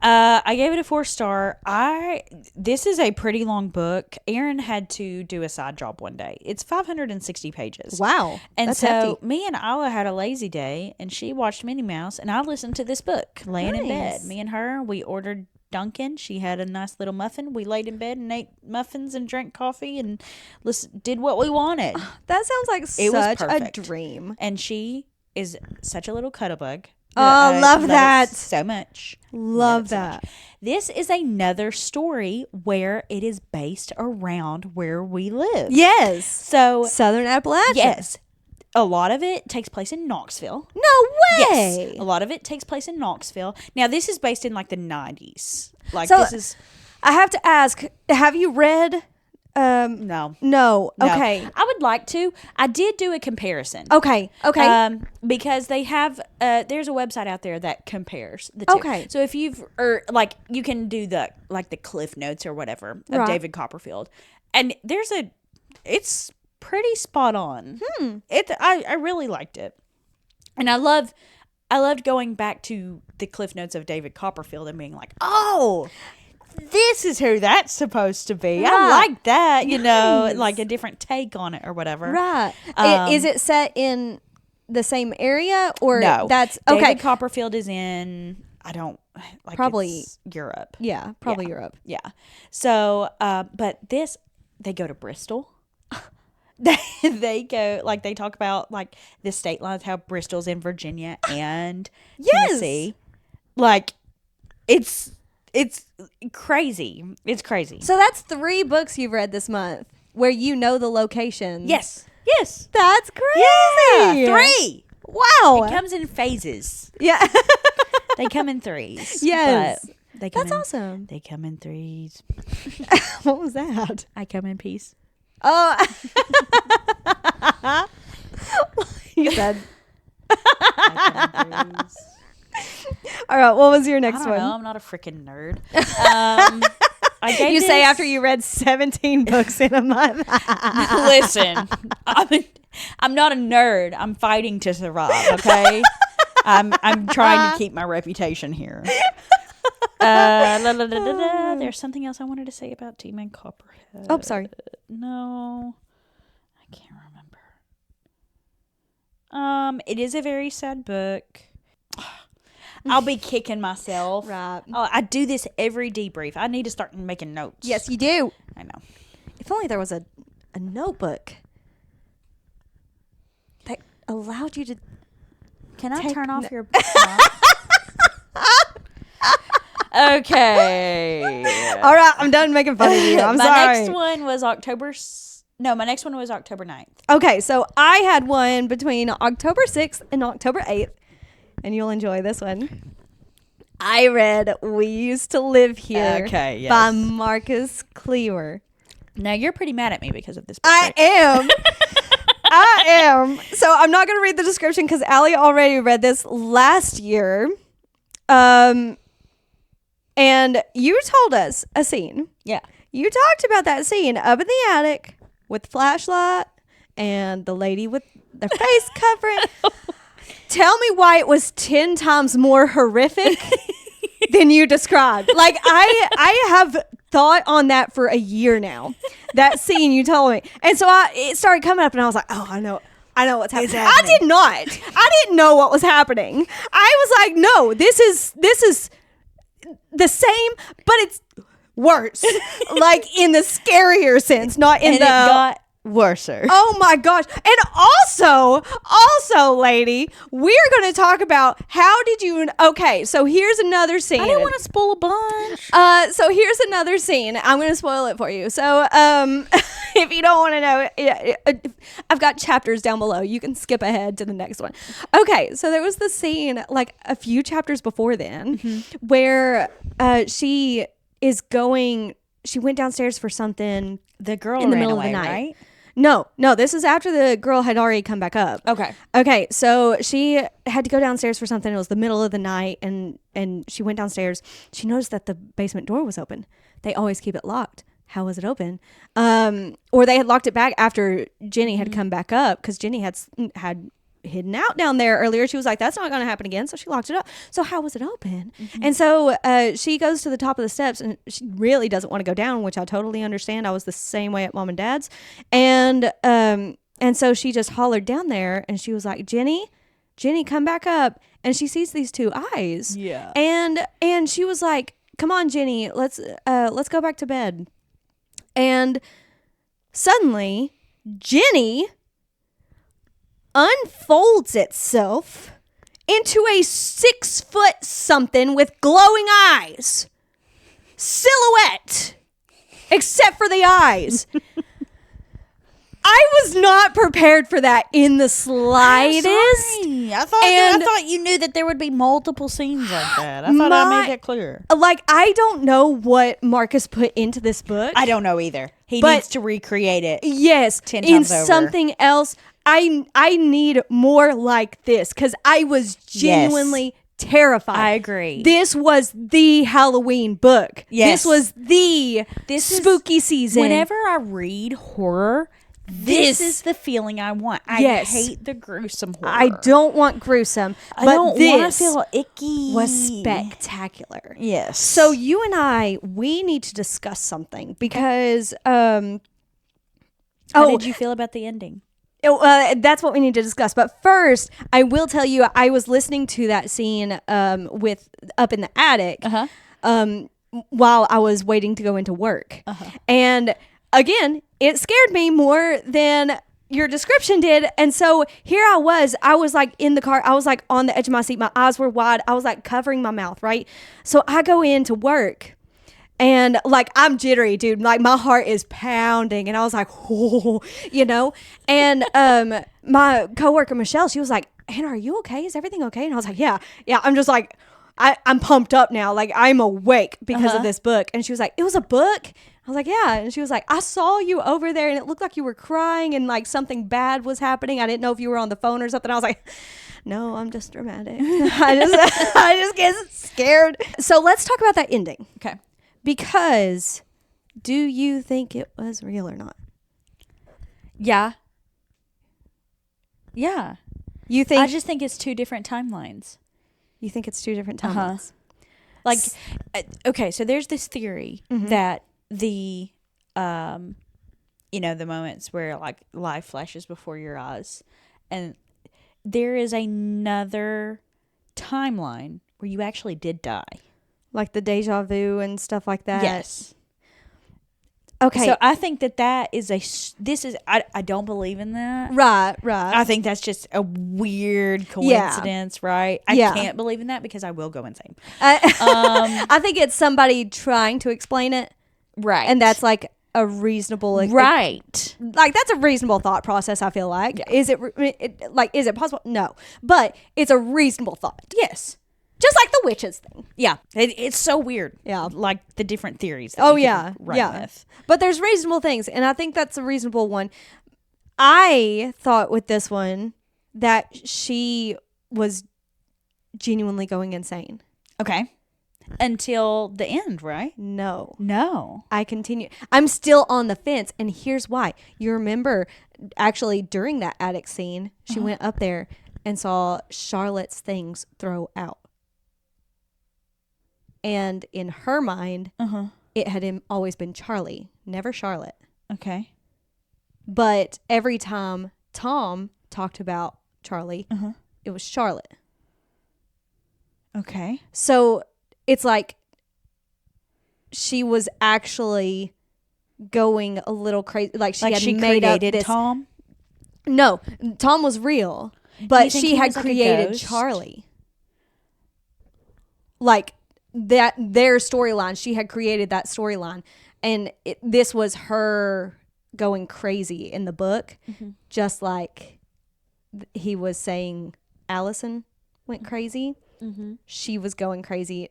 I gave it a 4-star. This is a pretty long book. Aaron had to do a side job one day. It's 560 pages. Wow. And that's so hefty. Me and Isla had a lazy day, and she watched Minnie Mouse, and I listened to this book laying in bed. Me and her, we ordered Dunkin'. She had a nice little muffin. We laid in bed and ate muffins and drank coffee and did what we wanted. That sounds like such a dream. And she is such a little cuddlebug. Oh, love that so much. Love that. This is another story where it is based around where we live. Yes. So Southern Appalachia. Yes. A lot of it takes place in Knoxville. No way. Yes. A lot of it takes place in Knoxville. Now, this is based in like the 90s. I have to ask, have you read No. Okay. I would like to. I did do a comparison. Okay. Because they have there's a website out there that compares the two. Okay. So if you can do the Cliff Notes or whatever of David Copperfield. And it's pretty spot on. I really liked it. And I loved going back to the Cliff Notes of David Copperfield and being like, "Oh, this is who that's supposed to be." Right. I like that, Nice. like a different take on it or whatever. Right. Is it set in the same area or no? That's okay. David Copperfield is in probably it's Europe. Yeah, probably Europe. Yeah. So, but they go to Bristol. They go they talk about the state lines, how Bristol's in Virginia and Tennessee. It's crazy. It's crazy. So that's 3 books you've read this month where you know the locations. Yes. That's crazy. Yeah. 3. Wow. It comes in phases. Yeah. They come in 3s. Yes. That's awesome. They come in 3s. What was that? I come in peace. Oh. You said. I come in 3s. All right. What was your next one? I'm not a freaking nerd. You say after you read 17 books in a month. Listen, I'm not a nerd. I'm fighting to survive, okay? I'm trying to keep my reputation here. There's something else I wanted to say about Demon Copperhead. Oh, sorry. No, I can't remember. It is a very sad book. I'll be kicking myself. Right. Oh, I do this every debrief. I need to start making notes. Yes, you do. I know. If only there was a notebook that allowed you to. Can I turn off your? Okay. All right, I'm done making fun of you. I'm sorry. My next one was October 9th. Okay, so I had one between October 6th and October 8th, and you'll enjoy this one. I read We Used to Live Here by Marcus Kliewer. Now, you're pretty mad at me because of this book. I am. I am. So I'm not going to read the description because Allie already read this last year. And you told us a scene. Yeah. You talked about that scene up in the attic with the flashlight and the lady with their face covering. Tell me why it was 10 times more horrific than you described. Like, I have thought on that for a year now. That scene you told me. And so it started coming up and I was like, oh, I know what's happening. I did not. I didn't know what was happening. I was like, no, this is the same, but it's worse. Like in the scarier sense, not in and the... it got worser. Oh my gosh. And also, lady, we're going to talk about how did you... Okay, so here's another scene. I didn't want to spoil a bunch. So here's another scene. I'm going to spoil it for you. So if you don't want to know, I've got chapters down below. You can skip ahead to the next one. Okay, so there was the scene like a few chapters before then where she went downstairs for something. The girl in the ran middle away, of the night. right? No, this is after the girl had already come back up. Okay, so she had to go downstairs for something. It was the middle of the night, and she went downstairs. She noticed that the basement door was open. They always keep it locked. How was it open? Or they had locked it back after Jenny had come back up because Jenny had hidden out down there earlier. She was like, that's not going to happen again. So she locked it up. So how was it open? And so she goes to the top of the steps and she really doesn't want to go down, which I totally understand. I was the same way at Mom and Dad's. And so she just hollered down there and she was like, Jenny, come back up. And she sees these two eyes. Yeah. And she was like, come on, Jenny, let's go back to bed. And suddenly Jenny unfolds itself into a 6-foot something with glowing eyes. Silhouette. Except for the eyes. I was not prepared for that in the slightest. I thought you knew that there would be multiple scenes like that. I thought I made that clear. Like, I don't know what Marcus put into this book. I don't know either. He needs to recreate it. Yes, 10 times in over. something else. I need more like this because I was genuinely terrified. I agree. This was the Halloween book. Yes. This was the spooky season. Whenever I read horror, this is the feeling I want. I hate the gruesome horror. I don't want gruesome. I but don't want to feel icky. Was spectacular. Yes. So you and we need to discuss something because How did you feel about the ending? That's what we need to discuss. But first, I will tell you, I was listening to that scene with up in the attic while I was waiting to go into work. And again, it scared me more than your description did. And so here I was like in the car. I was like on the edge of my seat. My eyes were wide. I was like covering my mouth, right? So I go into work. And like, I'm jittery, dude. Like my heart is pounding. And I was like, oh, and my coworker, Michelle, she was like, Hannah, are you okay? Is everything okay? And I was like, yeah. I'm just like, I'm pumped up now. Like I'm awake because of this book. And she was like, it was a book? I was like, yeah. And she was like, I saw you over there and it looked like you were crying and like something bad was happening. I didn't know if you were on the phone or something. I was like, no, I'm just dramatic. I just get scared. So let's talk about that ending. Okay. Because do you think it was real or not? Yeah. You think? I just think it's two different timelines. You think it's two different timelines? Like, okay, so there's this theory that the, the moments where like life flashes before your eyes, and there is another timeline where you actually did die, like the deja vu and stuff like that. Yes. Okay. So I think that is I don't believe in that. Right. I think that's just a weird coincidence, right? I can't believe in that because I will go insane. I think it's somebody trying to explain it. Right. And that's like a reasonable... Right. Like that's a reasonable thought process, I feel like. Yeah. Is it possible? No. But it's a reasonable thought. Yes. Just like the witches thing. Yeah. It's so weird. Yeah. Like the different theories that run with. But there's reasonable things, and I think that's a reasonable one. I thought with this one that she was genuinely going insane. Okay. Until the end, right? No. I continue. I'm still on the fence, and here's why. You remember, actually, during that attic scene, she went up there and saw Charlotte's things throw out. And in her mind, it had always been Charlie, never Charlotte. Okay. But every time Tom talked about Charlie, it was Charlotte. Okay. So it's like she was actually going a little crazy. Like she had made up this. Tom? No, Tom was real, but she had created like Charlie. Like that, their storyline. She had created that storyline, and this was her going crazy in the book, just like he was saying Allison went crazy. She was going crazy,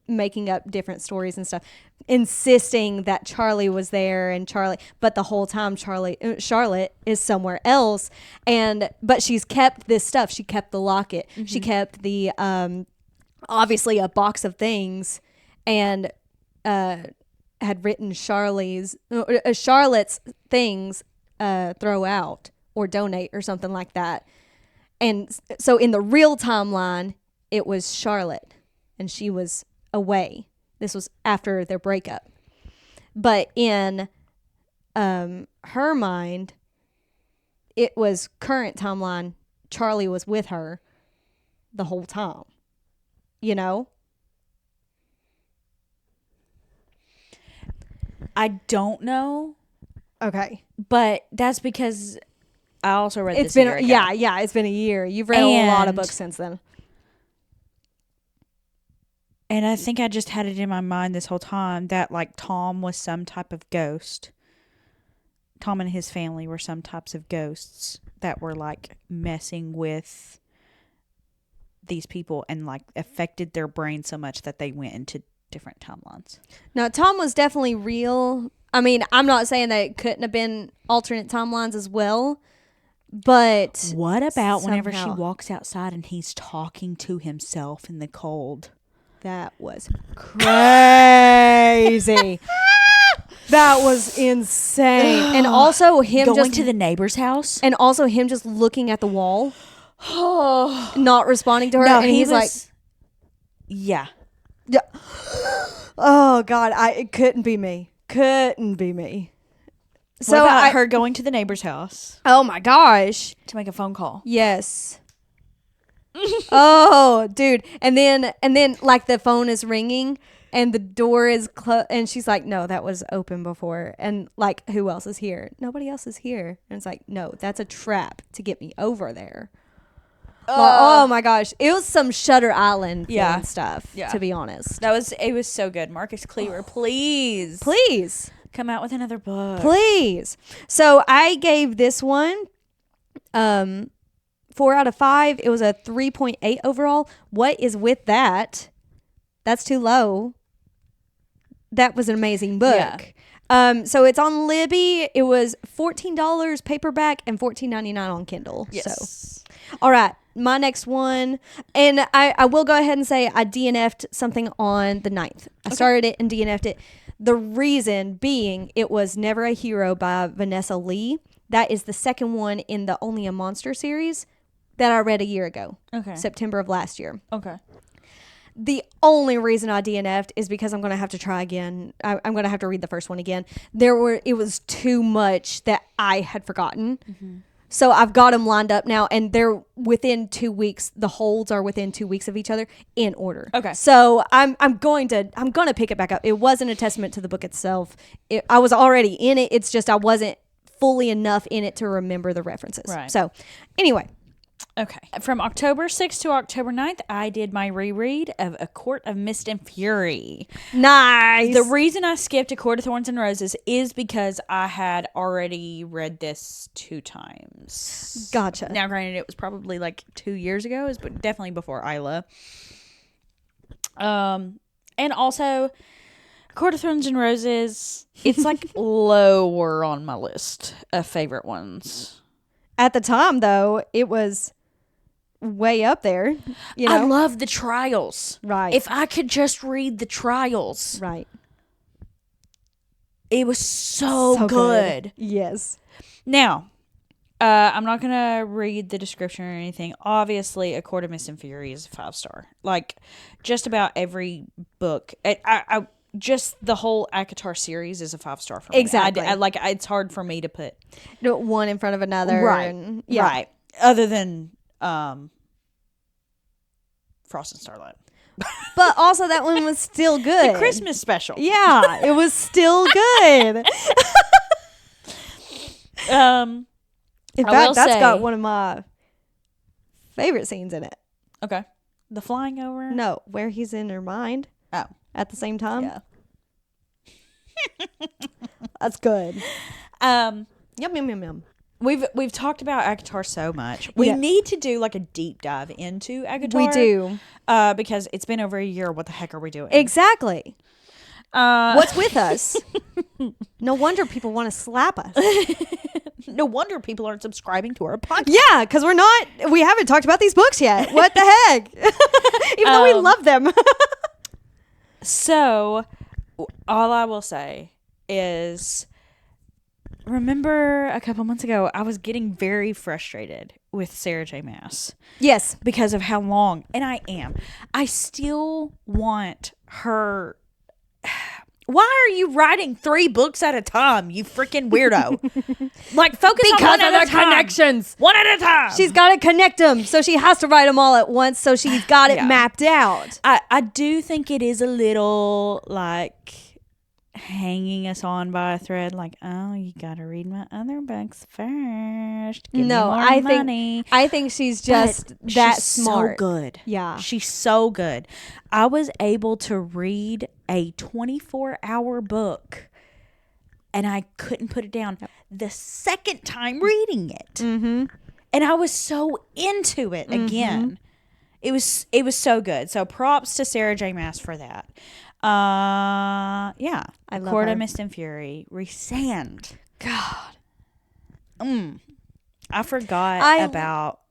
making up different stories and stuff, insisting that Charlie was there and but the whole time Charlotte is somewhere else, but she's kept this stuff. She kept the locket. She kept the obviously a box of things, and had written Charlotte's things throw out or donate or something like that. And so in the real timeline, it was Charlotte, and she was away. This was after their breakup. But in her mind, it was current timeline. Charlie was with her the whole time. You know? I don't know. Okay. But that's because I also read this a year ago. Yeah, it's been a year. You've read a lot of books since then. And I think I just had it in my mind this whole time that like Tom was some type of ghost. Tom and his family were some types of ghosts that were like messing with these people and like affected their brain so much that they went into different timelines. Now, Tom was definitely real. I mean, I'm not saying that it couldn't have been alternate timelines as well, but what about whenever she walks outside and he's talking to himself in the cold? That was crazy. That was insane. And also him going to the neighbor's house. And also him just looking at the wall. Not responding to her. No, and he's like, yeah. Oh God, it couldn't be me. Couldn't be me. So what about her going to the neighbor's house? Oh my gosh. To make a phone call. Yes. Oh, dude. And then like the phone is ringing and the door is closed, and she's like, no, that was open before. And like, who else is here? Nobody else is here. And it's like, no, that's a trap to get me over there. Oh my gosh. It was some Shutter Island stuff, to be honest. It was so good. Marcus Kliewer, please come out with another book. Please. So I gave this one 4 out of 5. It was a 3.8 overall. What is with that? That's too low. That was an amazing book. Yeah. So it's on Libby. It was $14 paperback and $14.99 on Kindle. Yes. So, all right. My next one, and I will go ahead and say I DNF'd something on the 9th. I started it and DNF'd it. The reason being it was Never a Hero by Vanessa Lee. That is the second one in the Only a Monster series. that I read a year ago. Okay. September of last year. Okay. The only reason I DNF'd is because I'm going to have to try again. I'm going to have to read the first one again. It was too much that I had forgotten. Mm-hmm. So I've got them lined up now, and they're within 2 weeks. The holds are within 2 weeks of each other in order. Okay. So I'm going to pick it back up. It wasn't a testament to the book itself. I was already in it. It's just I wasn't fully enough in it to remember the references. Right. So anyway. Okay. From October 6th to October 9th, I did my reread of A Court of Mist and Fury. Nice. The reason I skipped A Court of Thorns and Roses is because I had already read this 2 times. Gotcha. Now, granted, it was probably like 2 years ago, but definitely before Isla. And also, Court of Thorns and Roses, it's like lower on my list of favorite ones. At the time, though, it was way up there. You know? I love the trials. Right. If I could just read the trials. Right. It was so good. Yes. Now, I'm not going to read the description or anything. Obviously, A Court of Mist and Fury is a 5-star. Like, just about every book. I just the whole ACOTAR series is a 5-star for me. Exactly. It's hard for me to put one in front of another. Right. And, yeah. Right. Other than Frost and Starlight. But also that one was still good. The Christmas special. Yeah, it was still good. In fact, that's got one of my favorite scenes in it. Okay. The flying over? No, where he's in her mind. Oh. At the same time. Yeah. That's good. Yum, yum, yum, yum. We've talked about ACOTAR so much. We need to do like a deep dive into ACOTAR. We do. Because it's been over a year. What the heck are we doing? Exactly. What's with us? No wonder people want to slap us. No wonder people aren't subscribing to our podcast. Yeah, because we haven't talked about these books yet. What the heck? Even though we love them. So, all I will say is, remember a couple months ago, I was getting very frustrated with Sarah J. Maas. Yes. Because of how long, and I am. I still want her. Why are you writing 3 books at a time, you freaking weirdo? Like, focus on one at a time. Connections. One at a time. She's got to connect them, so she has to write them all at once, so she's got it mapped out. I do think it is a little, like, hanging us on by a thread, like, oh, you got to read my other books first. Give me more money. I think she's just that smart. So good. Yeah. She's so good. I was able to read a 24-hour book and I couldn't put it down the second time reading it. Mm-hmm. And I was so into it again. It was so good. So props to Sarah J. Maas for that. Yeah. I love Court her. of Mist and Fury. Resand. God. I forgot about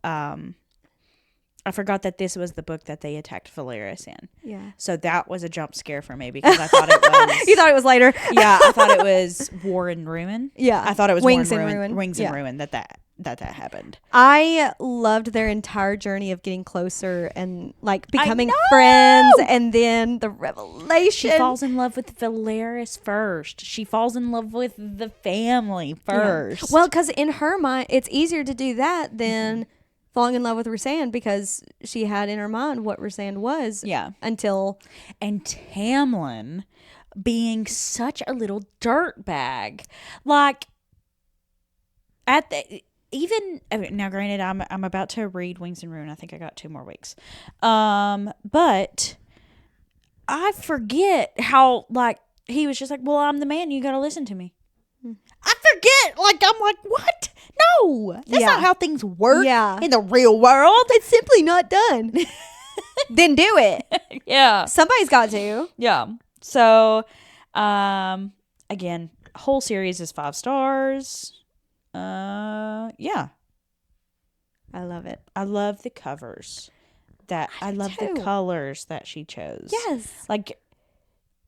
I forgot that this was the book that they attacked Valeris in. Yeah. So that was a jump scare for me because I thought it was... You thought it was later. Yeah, I thought it was War and Ruin. Yeah. I thought it was Wings War and and Ruin. Ruin. Wings and Ruin that happened. I loved their entire journey of getting closer and like becoming friends, and then the revelation. She falls in love with Valeris first. She falls in love with the family first. Yeah. Well, because in her mind, it's easier to do that than falling in love with Resand, because she had in her mind what Resand was. Yeah. Until... And Tamlin being such a little dirtbag. Like, at the... Even... Now, granted, I'm about to read Wings and Ruin. I think I got 2 more weeks. But I forget how, like, he was just like, well, I'm the man. You got to listen to me. I forget. Like, I'm like, what? No, that's not how things work in the real world. It's simply not done. Then do it. Yeah. Somebody's got to. Yeah. So, again, whole series is 5 stars. Yeah. I love it. I love the covers. I love the colors that she chose. Yes. Like,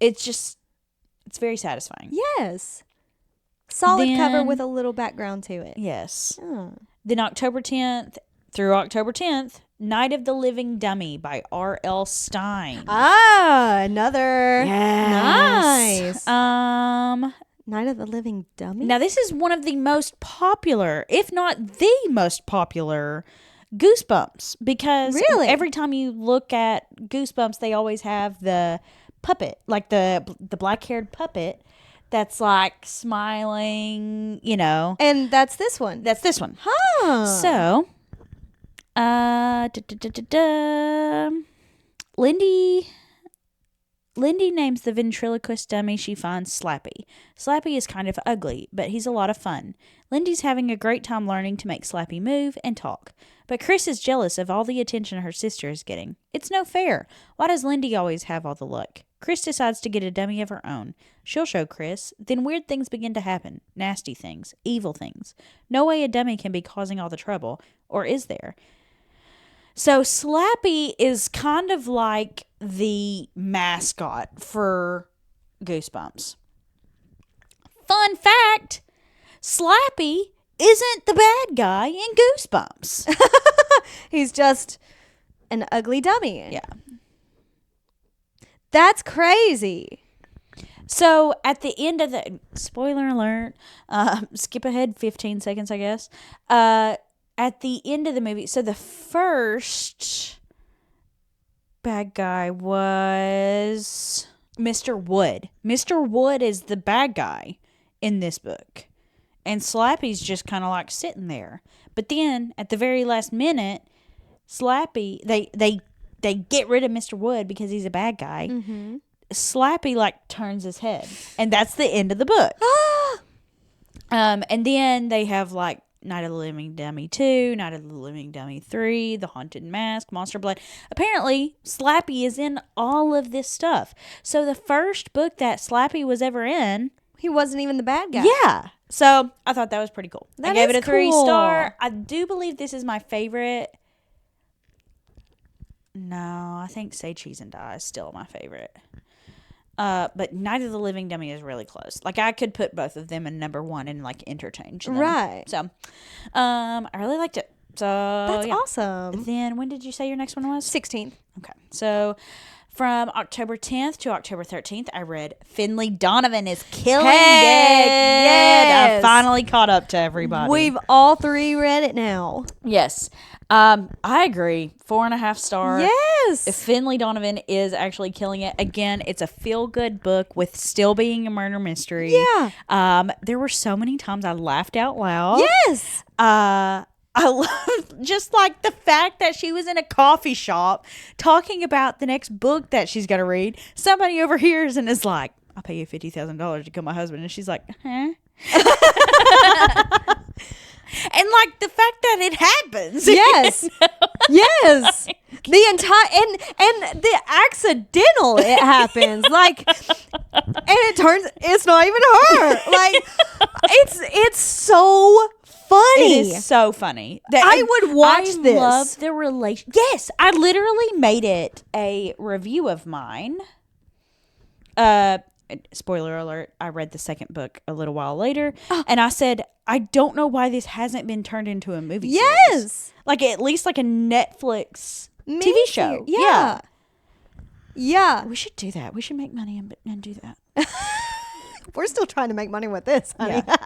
it's very satisfying. Yes. Solid cover with a little background to it. Yes. Oh. Then October 10th through October 10th, Night of the Living Dummy by R.L. Stine. Another. Yes. Nice. Night of the Living Dummy? Now, this is one of the most popular, if not the most popular, Goosebumps. Because every time you look at Goosebumps, they always have the puppet, like the black-haired puppet that's like smiling, you know. And that's this one. That's this one. Huh. So, Lindy names the ventriloquist dummy she finds Slappy. Slappy is kind of ugly, but he's a lot of fun. Lindy's having a great time learning to make Slappy move and talk. But Chris is jealous of all the attention her sister is getting. It's no fair. Why does Lindy always have all the luck? Chris decides to get a dummy of her own. She'll show Chris. Then weird things begin to happen. Nasty things. Evil things. No way a dummy can be causing all the trouble. Or is there? So Slappy is kind of like the mascot for Goosebumps. Fun fact, Slappy isn't the bad guy in Goosebumps. He's just an ugly dummy. Yeah. That's crazy. So at the end of the, spoiler alert, skip ahead 15 seconds, I guess. At the end of the movie, so the first bad guy was Mr. Wood. Mr. Wood is the bad guy in this book. And Slappy's just kind of like sitting there. But then at the very last minute, Slappy, they get rid of Mr. Wood because he's a bad guy. Mm-hmm. Slappy like turns his head. And that's the end of the book. And then they have like Night of the Living Dummy 2, Night of the Living Dummy 3, The Haunted Mask, Monster Blood. Apparently, Slappy is in all of this stuff. So the first book that Slappy was ever in, he wasn't even the bad guy. Yeah. So I thought that was pretty cool. I gave it a 3-star. Cool. I do believe this is my favorite. No, I think Say Cheese and Die is still my favorite. But Night of the Living Dummy is really close. Like, I could put both of them in number one and, like, interchange them. Right. So, I really liked it. So, that's awesome. Then, when did you say your next one was? 16th. Okay. So, from October 10th to October 13th, I read Finlay Donovan is Killing It. Yes. I finally caught up to everybody. We've all three read it now. Yes. I agree. 4.5 stars. Yes. Finlay Donovan is actually killing it. Again, it's a feel-good book with still being a murder mystery. Yeah. There were so many times I laughed out loud. Yes. I love just like the fact that she was in a coffee shop talking about the next book that she's going to read. Somebody overhears and is like, I'll pay you $50,000 to kill my husband. And she's like, huh? And like the fact that it happens. Yes. Yes. The entire and the accidental it happens. Like, and it turns it's not even her. Like, it's so funny. It is so funny. I would watch this. I love the relation. Yes, I literally made it a review of mine. Spoiler alert, I read the second book a little while later, and I said, I don't know why this hasn't been turned into a movie series. Yes. Like, at least like a Netflix TV show. Yeah. Yeah. We should do that. We should make money and do that. We're still trying to make money with this, honey. Yeah.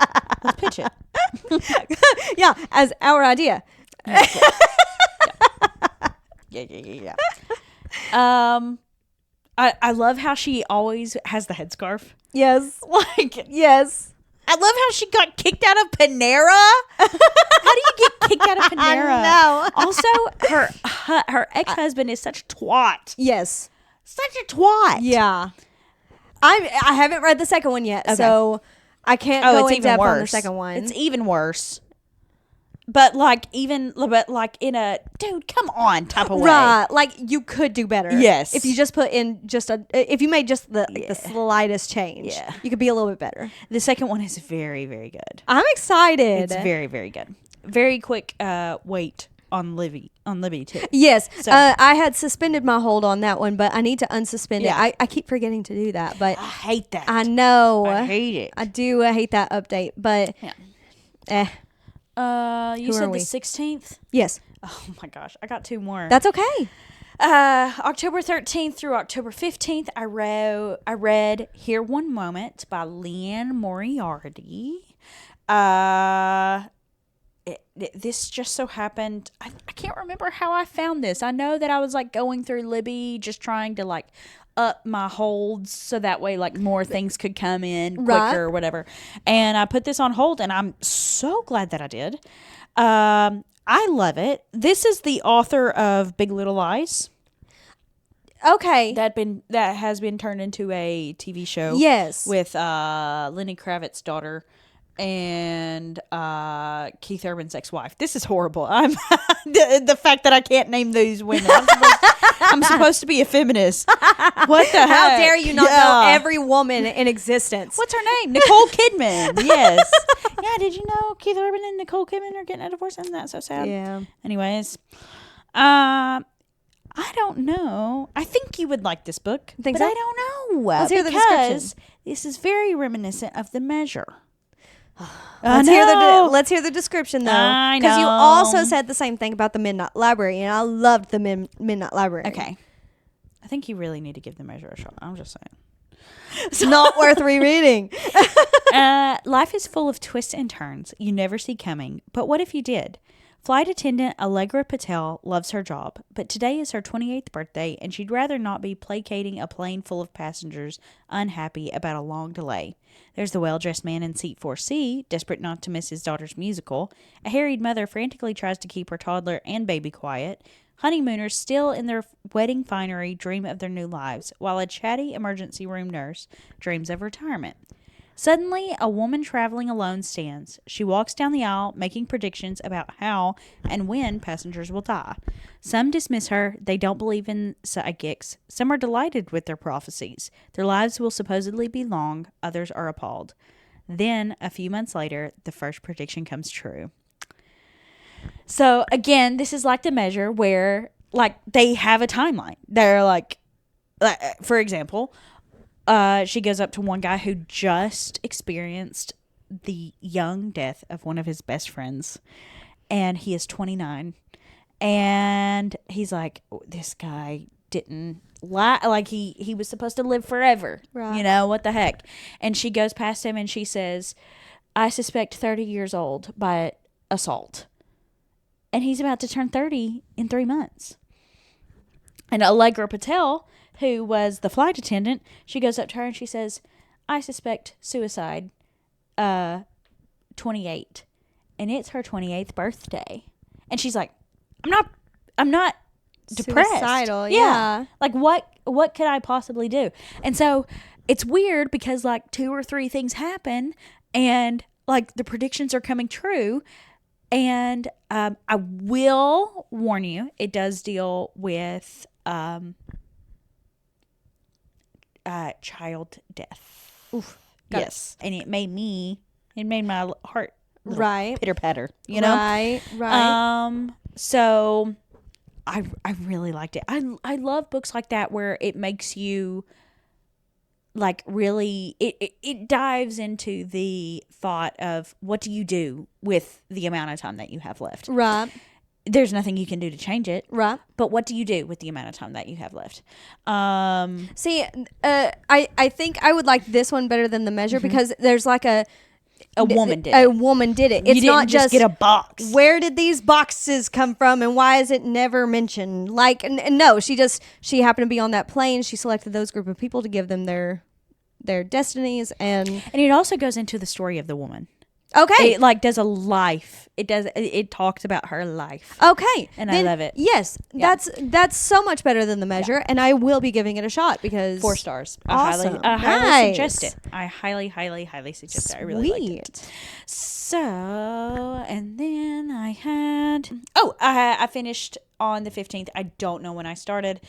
Let's pitch it. Yeah, as our idea. Yeah. I love how she always has the headscarf. Yes. Like, yes. I love how she got kicked out of Panera. How do you get kicked out of Panera? I know. Also, her ex-husband is such a twat. Yes. Such a twat. Yeah. I haven't read the second one yet, so I can't go in depth on the second one. It's even worse. But in a dude, come on type of way. Right. Like, you could do better. Yes. If you just put in if you made just the slightest change. Yeah. You could be a little bit better. The second one is very, very good. I'm excited. It's very, very good. Very quick wait on Libby too. Yes. So, I had suspended my hold on that one, but I need to unsuspend it. I keep forgetting to do that, but I hate that. I know. I hate it. I do. I hate that update, but You said the 16th? Yes. Oh my gosh, I got 2 more. That's okay. October 13th through October 15th, I read Here One Moment by Liane Moriarty. This just so happened. I can't remember how I found this. I know that I was like going through Libby, just trying to like up my holds so that way like more things could come in quicker or whatever. And I put this on hold, and I'm so glad that I did. I love it. This is the author of Big Little Lies. Okay. That has been turned into a TV show. Yes. With Lenny Kravitz's daughter and Keith Urban's ex-wife. This is horrible. I'm the fact that I can't name these women. I'm supposed to be a feminist. What the heck? How dare you not know every woman in existence? What's her name? Nicole Kidman. Yes. Yeah, did you know Keith Urban and Nicole Kidman are getting a divorce? Isn't that so sad? Yeah. Anyways, I don't know. I think you would like this book, but I don't know. Let's hear the description. This is very reminiscent of The Measure. Let's hear the description, though. I know. Because you also said the same thing about the Midnight Library, and I loved the Midnight Library. Okay. I think you really need to give The Measure a shot. I'm just saying. It's not worth rereading. Life is full of twists and turns you never see coming. But what if you did? Flight attendant Allegra Patel loves her job, but today is her 28th birthday, and she'd rather not be placating a plane full of passengers unhappy about a long delay. There's the well-dressed man in seat 4C, desperate not to miss his daughter's musical. A harried mother frantically tries to keep her toddler and baby quiet. Honeymooners still in their wedding finery dream of their new lives, while a chatty emergency room nurse dreams of retirement. Suddenly, a woman traveling alone stands. She walks down the aisle, making predictions about how and when passengers will die. Some dismiss her. They don't believe in psychics. Some are delighted with their prophecies. Their lives will supposedly be long. Others are appalled. Then, a few months later, the first prediction comes true. So, again, this is like The Measure, where, like, they have a timeline. They're like for example, she goes up to one guy who just experienced the young death of one of his best friends, and he is 29, and he's like, this guy didn't lie, like he was supposed to live forever, right? You know, what the heck? And she goes past him and she says, I suspect 30 years old by assault, and he's about to turn 30 in 3 months. And Allegra Patel, who was the flight attendant, she goes up to her and she says, I suspect suicide, 28. And it's her 28th birthday. And she's like, I'm not depressed. Suicidal, yeah. Like, what could I possibly do? And so it's weird because, like, 2 or 3 things happen and, like, the predictions are coming true. And I will warn you, it does deal with child death. Oof. Yes. And it made my heart right pitter patter, you know? Right. So I really liked it. I love books like that where it makes you like really it dives into the thought of what do you do with the amount of time that you have left. Right. There's nothing you can do to change it. Right. But what do you do with the amount of time that you have left? See, I think I would like this one better than The Measure because there's like a woman did it. A woman did it. It's not just get a box. Where did these boxes come from and why is it never mentioned? Like, no, she happened to be on that plane. She selected those group of people to give them their destinies. And it also goes into the story of the woman. Okay. It like does a life. It talks about her life. Okay. And I love it. Yes. Yeah. That's so much better than The Measure, and I will be giving it a shot because 4 stars. Awesome. I highly suggest it. I highly suggest it. I really liked it. So, and then I had I finished on the 15th. I don't know when I started.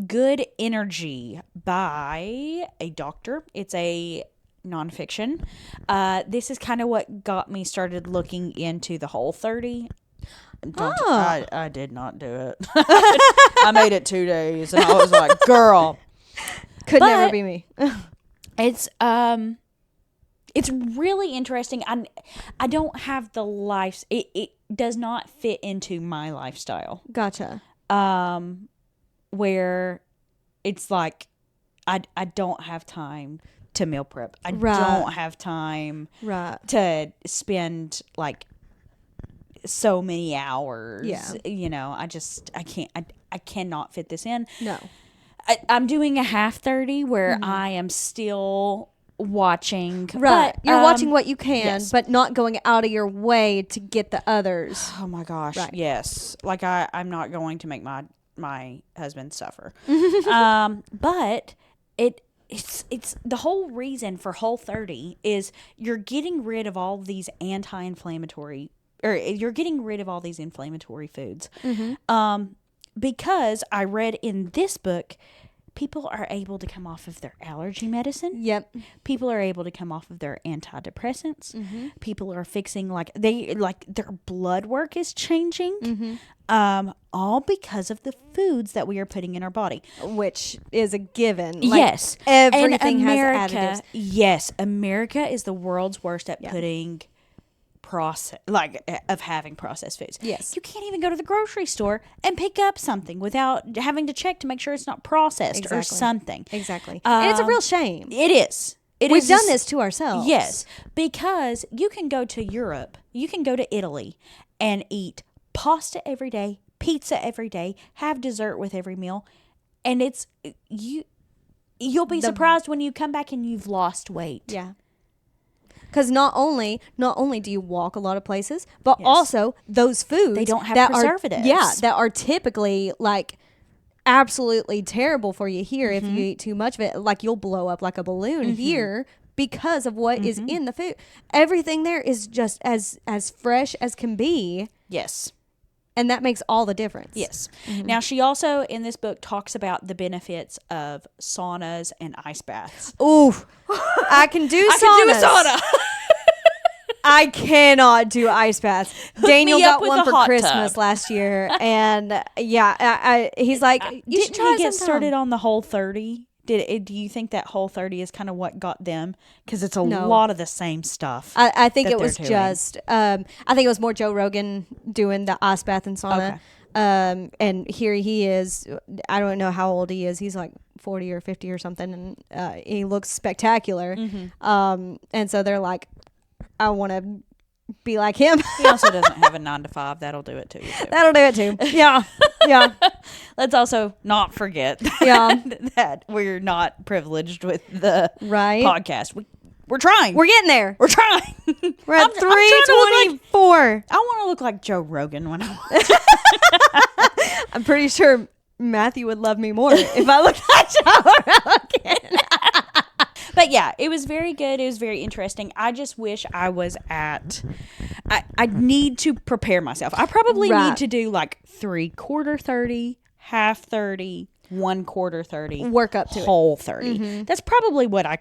Good Energy by a doctor. It's a nonfiction. This is kind of what got me started looking into the Whole 30. I did not do it. I made it 2 days and I was like, girl. Could never be me. It's it's really interesting. I don't have the life. It does not fit into my lifestyle. Gotcha. Where it's like I don't have time to meal prep. I don't have time to spend like so many hours. Yeah. You know, I can't. I cannot fit this in. No. I'm doing a half 30 where I am still watching. Right. But, you're watching what you can, yes. but not going out of your way to get the others. Oh my gosh. Right. Yes. Like I'm not going to make my husband suffer. But it's the whole reason for Whole30 is you're getting rid of all these anti-inflammatory, or you're getting rid of all these inflammatory foods. Because I read in this book, people are able to come off of their allergy medicine. Yep. People are able to come off of their antidepressants. People are fixing their blood work is changing. All because of the foods that we are putting in our body, which is a given. Yes, everything America, has additives. Yes, America is the world's worst at putting having processed foods. Yes. You can't even go to the grocery store and pick up something without having to check to make sure it's not processed or something. Exactly. And it's a real shame. It is. We've done this to ourselves. Yes, because you can go to Europe, you can go to Italy and eat pasta every day, pizza every day, have dessert with every meal, and you'll be surprised when you come back and you've lost weight. Yeah. Because not only do you walk a lot of places, but also those foods they don't have preservatives. That are typically like absolutely terrible for you here if you eat too much of it. Like you'll blow up like a balloon here because of what is in the food. Everything there is just as fresh as can be. Yes. And that makes all the difference. Yes. Now, she also, in this book, talks about the benefits of saunas and ice baths. Ooh, I can do saunas. I can do a sauna. I cannot do ice baths. Daniel got one for Christmas tub last year. And he's like, you should try he get sometime. started on the Whole30? Do you think that Whole30 is kind of what got them? Because it's a lot of the same stuff. I think it was just, I think it was more Joe Rogan doing the ice bath and sauna. Okay. And here he is. I don't know how old he is. He's like 40 or 50 or something. And he looks spectacular. And so they're like, I want to be like him. He also doesn't have a 9 to 5. That'll do it to you too. That'll do it too. Yeah. Yeah. Let's also not forget that we're not privileged with the podcast. We're trying. We're getting there. We're trying. We're at 324. I want to look like Joe Rogan when I'm I'm pretty sure Matthew would love me more if I looked like Joe Rogan. But yeah, it was very good. It was very interesting. I just wish I was at... I need to prepare myself. I probably need to do like 3/4 30, half 30, 1/4 30. Work up to Whole 30. That's probably what I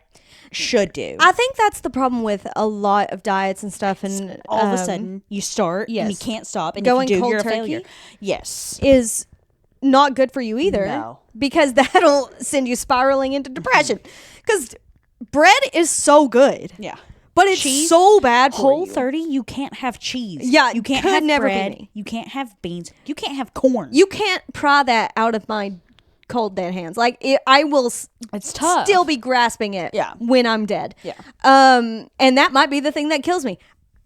should do. I think that's the problem with a lot of diets and stuff. And all of a sudden, you start and you can't stop. And going if you do, cold you're a turkey failure. Yes. Is not good for you either. No. Because that'll send you spiraling into depression. Because bread is so good. Yeah. But it's cheese, so bad for you. Whole30, you can't have cheese. Yeah, you can't have bread. You can't have beans. You can't have corn. You can't pry that out of my cold dead hands. Like I will. It's tough. Still be grasping it. When I'm dead. Yeah. And that might be the thing that kills me.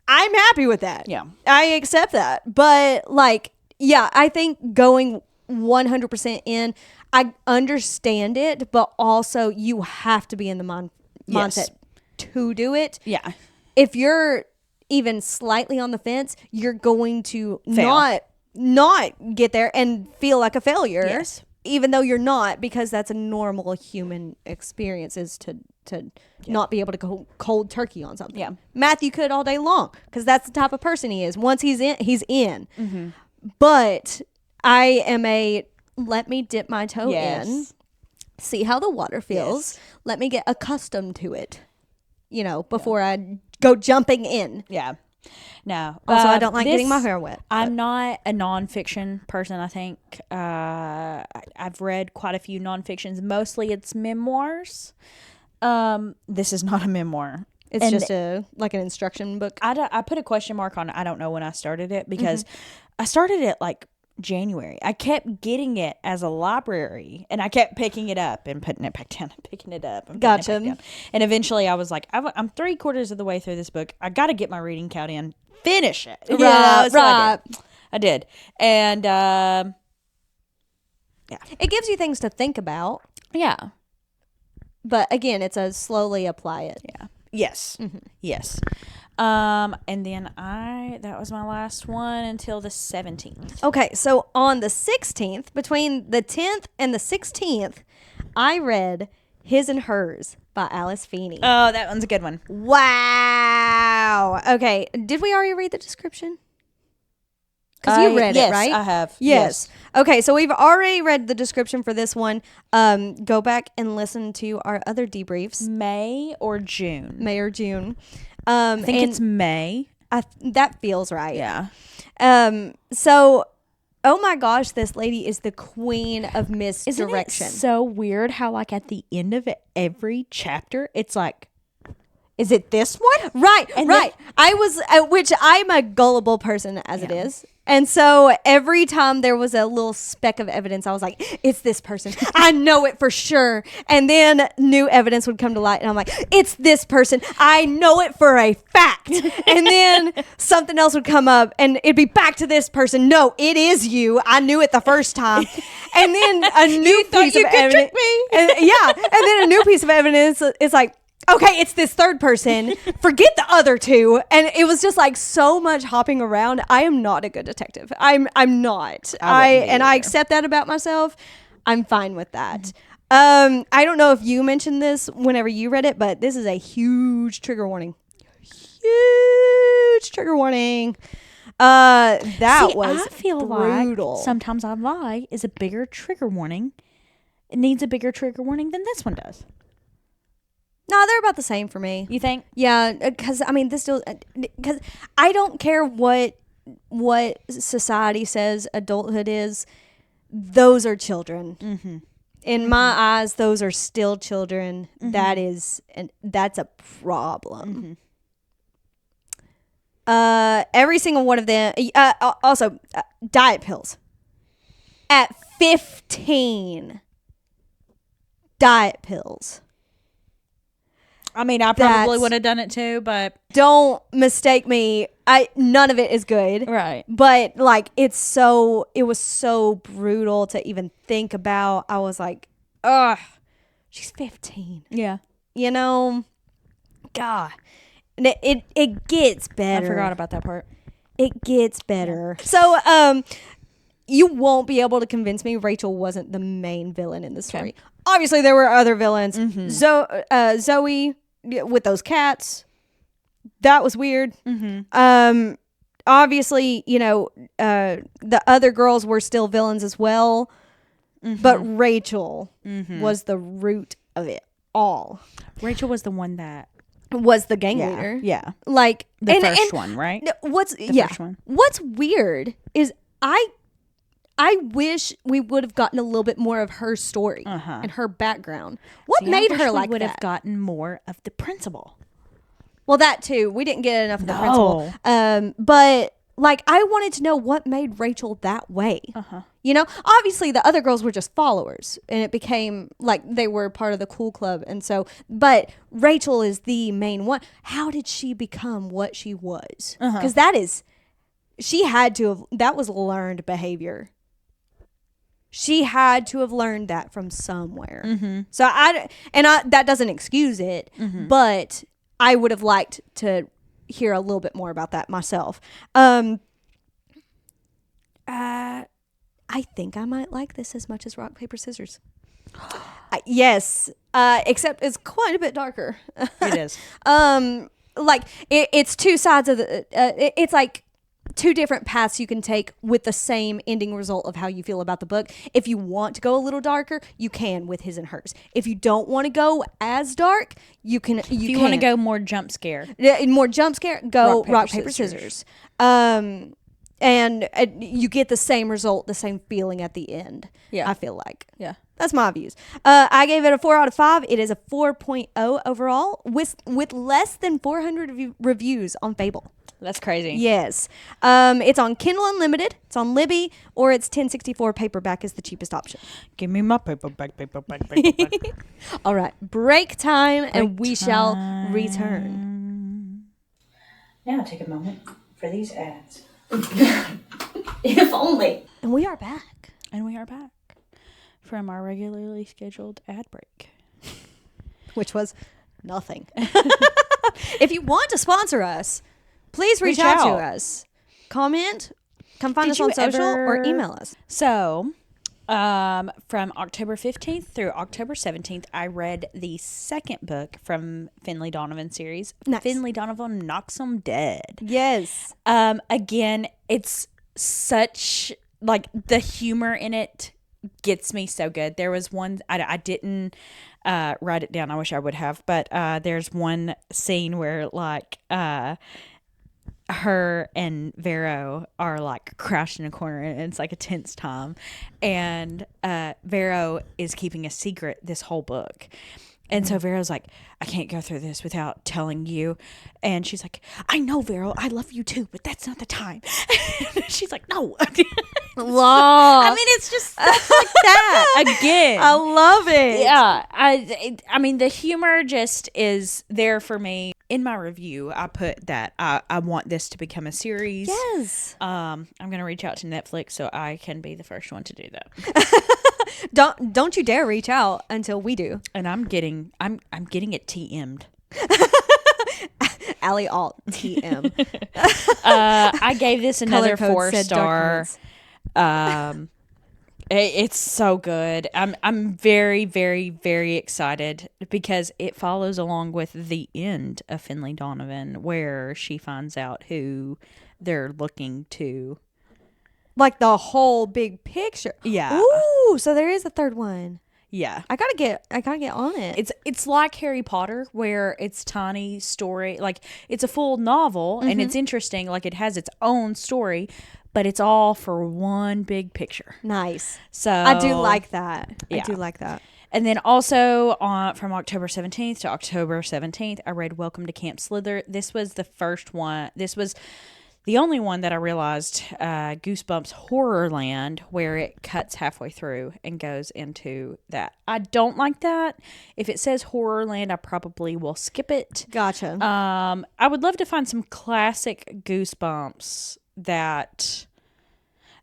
I'm happy with that. Yeah. I accept that. But like, yeah, I think going 100% in. I understand it, but also you have to be in the mindset to do it. Yeah. If you're even slightly on the fence, you're going to not get there and feel like a failure. Yes. Even though you're not, because that's a normal human experience is to not be able to go cold turkey on something. Yeah. Matthew could all day long because that's the type of person he is. Once he's in, he's in. But I am let me dip my toe in, see how the water feels. Yes. Let me get accustomed to it. Before I go jumping in. Yeah. No. Also, I don't like getting my hair wet. I'm not a nonfiction person, I think. I've read quite a few nonfictions. Mostly it's memoirs. This is not a memoir. It's just like an instruction book. I put a question mark on it. I don't know when I started it because I started it like January. I kept getting it as a library and I kept picking it up and putting it back down and picking it up and putting it back down. And eventually I was like, I'm 3/4 of the way through this book. I got to get my reading count in, finish it. Right. I did. And yeah, it gives you things to think about. Yeah. But again, it's a slowly apply it. Yeah. Yes. Yes. And then that was my last one until the 17th. Okay, so on the 16th, between the 10th and the 16th, I read His and Hers by Alice Feeney. Oh, that one's a good one. Wow. Okay, did we already read the description? Because you read it, right? Yes, I have. Yes. Okay, so we've already read the description for this one. Go back and listen to our other debriefs. May or June? May or June. I think it's May. That feels right. Yeah. So, oh my gosh, this lady is the queen of misdirection. Isn't it so weird how like at the end of every chapter, it's like, is it this one? Right, right. I was, which I'm a gullible person as it is. And so every time there was a little speck of evidence, I was like, it's this person. I know it for sure. And then new evidence would come to light. And I'm like, it's this person. I know it for a fact. And then something else would come up and it'd be back to this person. No, it is you. I knew it the first time. And then a new piece of evidence. And then a new piece of evidence is like, okay, it's this third person. Forget the other two. And it was just like so much hopping around. I am not a good detective. I'm not. I accept that about myself. I'm fine with that. I don't know if you mentioned this whenever you read it, but this is a huge trigger warning. Huge trigger warning. I feel brutal. Like Sometimes I Lie is a bigger trigger warning. It needs a bigger trigger warning than this one does. No, they're about the same for me. You think? Yeah, because I mean, this still because I don't care what society says adulthood is. Those are children. Mm-hmm. In my eyes, those are still children. Mm-hmm. That's a problem. Mm-hmm. Every single one of them. Also, diet pills. At 15, diet pills. I mean, I probably would have done it too, but don't mistake me. None of it is good. Right. But like it was so brutal to even think about. I was like, ugh, she's 15. Yeah. You know, God. And it gets better. I forgot about that part. It gets better. So, you won't be able to convince me Rachel wasn't the main villain in the story. Okay. Obviously, there were other villains. Mm-hmm. Zoe with those cats, that was weird. Mm-hmm. Obviously, the other girls were still villains as well, but Rachel was the root of it all. Rachel was the one that was the gang leader. Yeah, like the first one, right? First one. What's weird is I wish we would have gotten a little bit more of her story and her background. What made her like that? We would have gotten more of the principal. Well, that too. We didn't get enough of the principal. But like, I wanted to know what made Rachel that way. Obviously the other girls were just followers, and it became like they were part of the cool club. And so, but Rachel is the main one. How did she become what she was? Because that was learned behavior. She had to have learned that from somewhere. Mm-hmm. So that doesn't excuse it, but I would have liked to hear a little bit more about that myself. I think I might like this as much as Rock, Paper, Scissors. Yes. Except it's quite a bit darker. It is. Like it's two sides of the, it's like two different paths you can take with the same ending result of how you feel about the book. If you want to go a little darker, you can with His and Hers. If you don't want to go as dark, you can. If you want to go more jump scare, go Rock, Paper, Scissors. And you get the same result, the same feeling at the end. Yeah. I feel like. Yeah. That's my views. I gave it a 4 out of 5. It is a 4.0 overall with less than 400 reviews on Fable. That's crazy. Yes. It's on Kindle Unlimited. It's on Libby, or it's 1064 paperback is the cheapest option. Give me my paperback. All right. Break time, and we shall return. Now take a moment for these ads. If only. And we are back. And we are back from our regularly scheduled ad break. Which was nothing. If you want to sponsor us, please reach out to us. Comment, come find us on social, or email us. So, from October 15th through October 17th, I read the second book from Finlay Donovan series. Nice. Finlay Donovan Knocks 'Em Dead. Yes. Again, it's such, like, the humor in it gets me so good. There was one, I didn't write it down. I wish I would have. But there's one scene where, like, her and Vero are like crouched in a corner and it's like a tense time, and Vero is keeping a secret this whole book, and so Vero's like, I can't go through this without telling you, and she's like, I know, Vero, I love you too, but that's not the time. She's like, no. Long. I mean, it's just stuff like that again. I love it. Yeah, I mean, the humor just is there for me. In my review, I put that I want this to become a series. Yes. I'm gonna reach out to Netflix so I can be the first one to do that. Don't you dare reach out until we do. And I'm getting it TM'd. Allie alt TM. I gave this another 4-star. It's so good. I'm very, very, very excited because it follows along with the end of Finlay Donovan, where she finds out who they're looking to. Like the whole big picture. Yeah. Ooh, so there is a third one. Yeah. I gotta get on it. It's like Harry Potter, where it's tiny story, like it's a full novel and it's interesting, like it has its own story, but it's all for one big picture. Nice. So I do like that. Yeah. I do like that. And then also from October 17th to October 17th, I read Welcome to Camp Slither. This was the first one. This was the only one that I realized, Goosebumps Horrorland, where it cuts halfway through and goes into that. I don't like that. If it says Horrorland, I probably will skip it. Gotcha. I would love to find some classic Goosebumps that...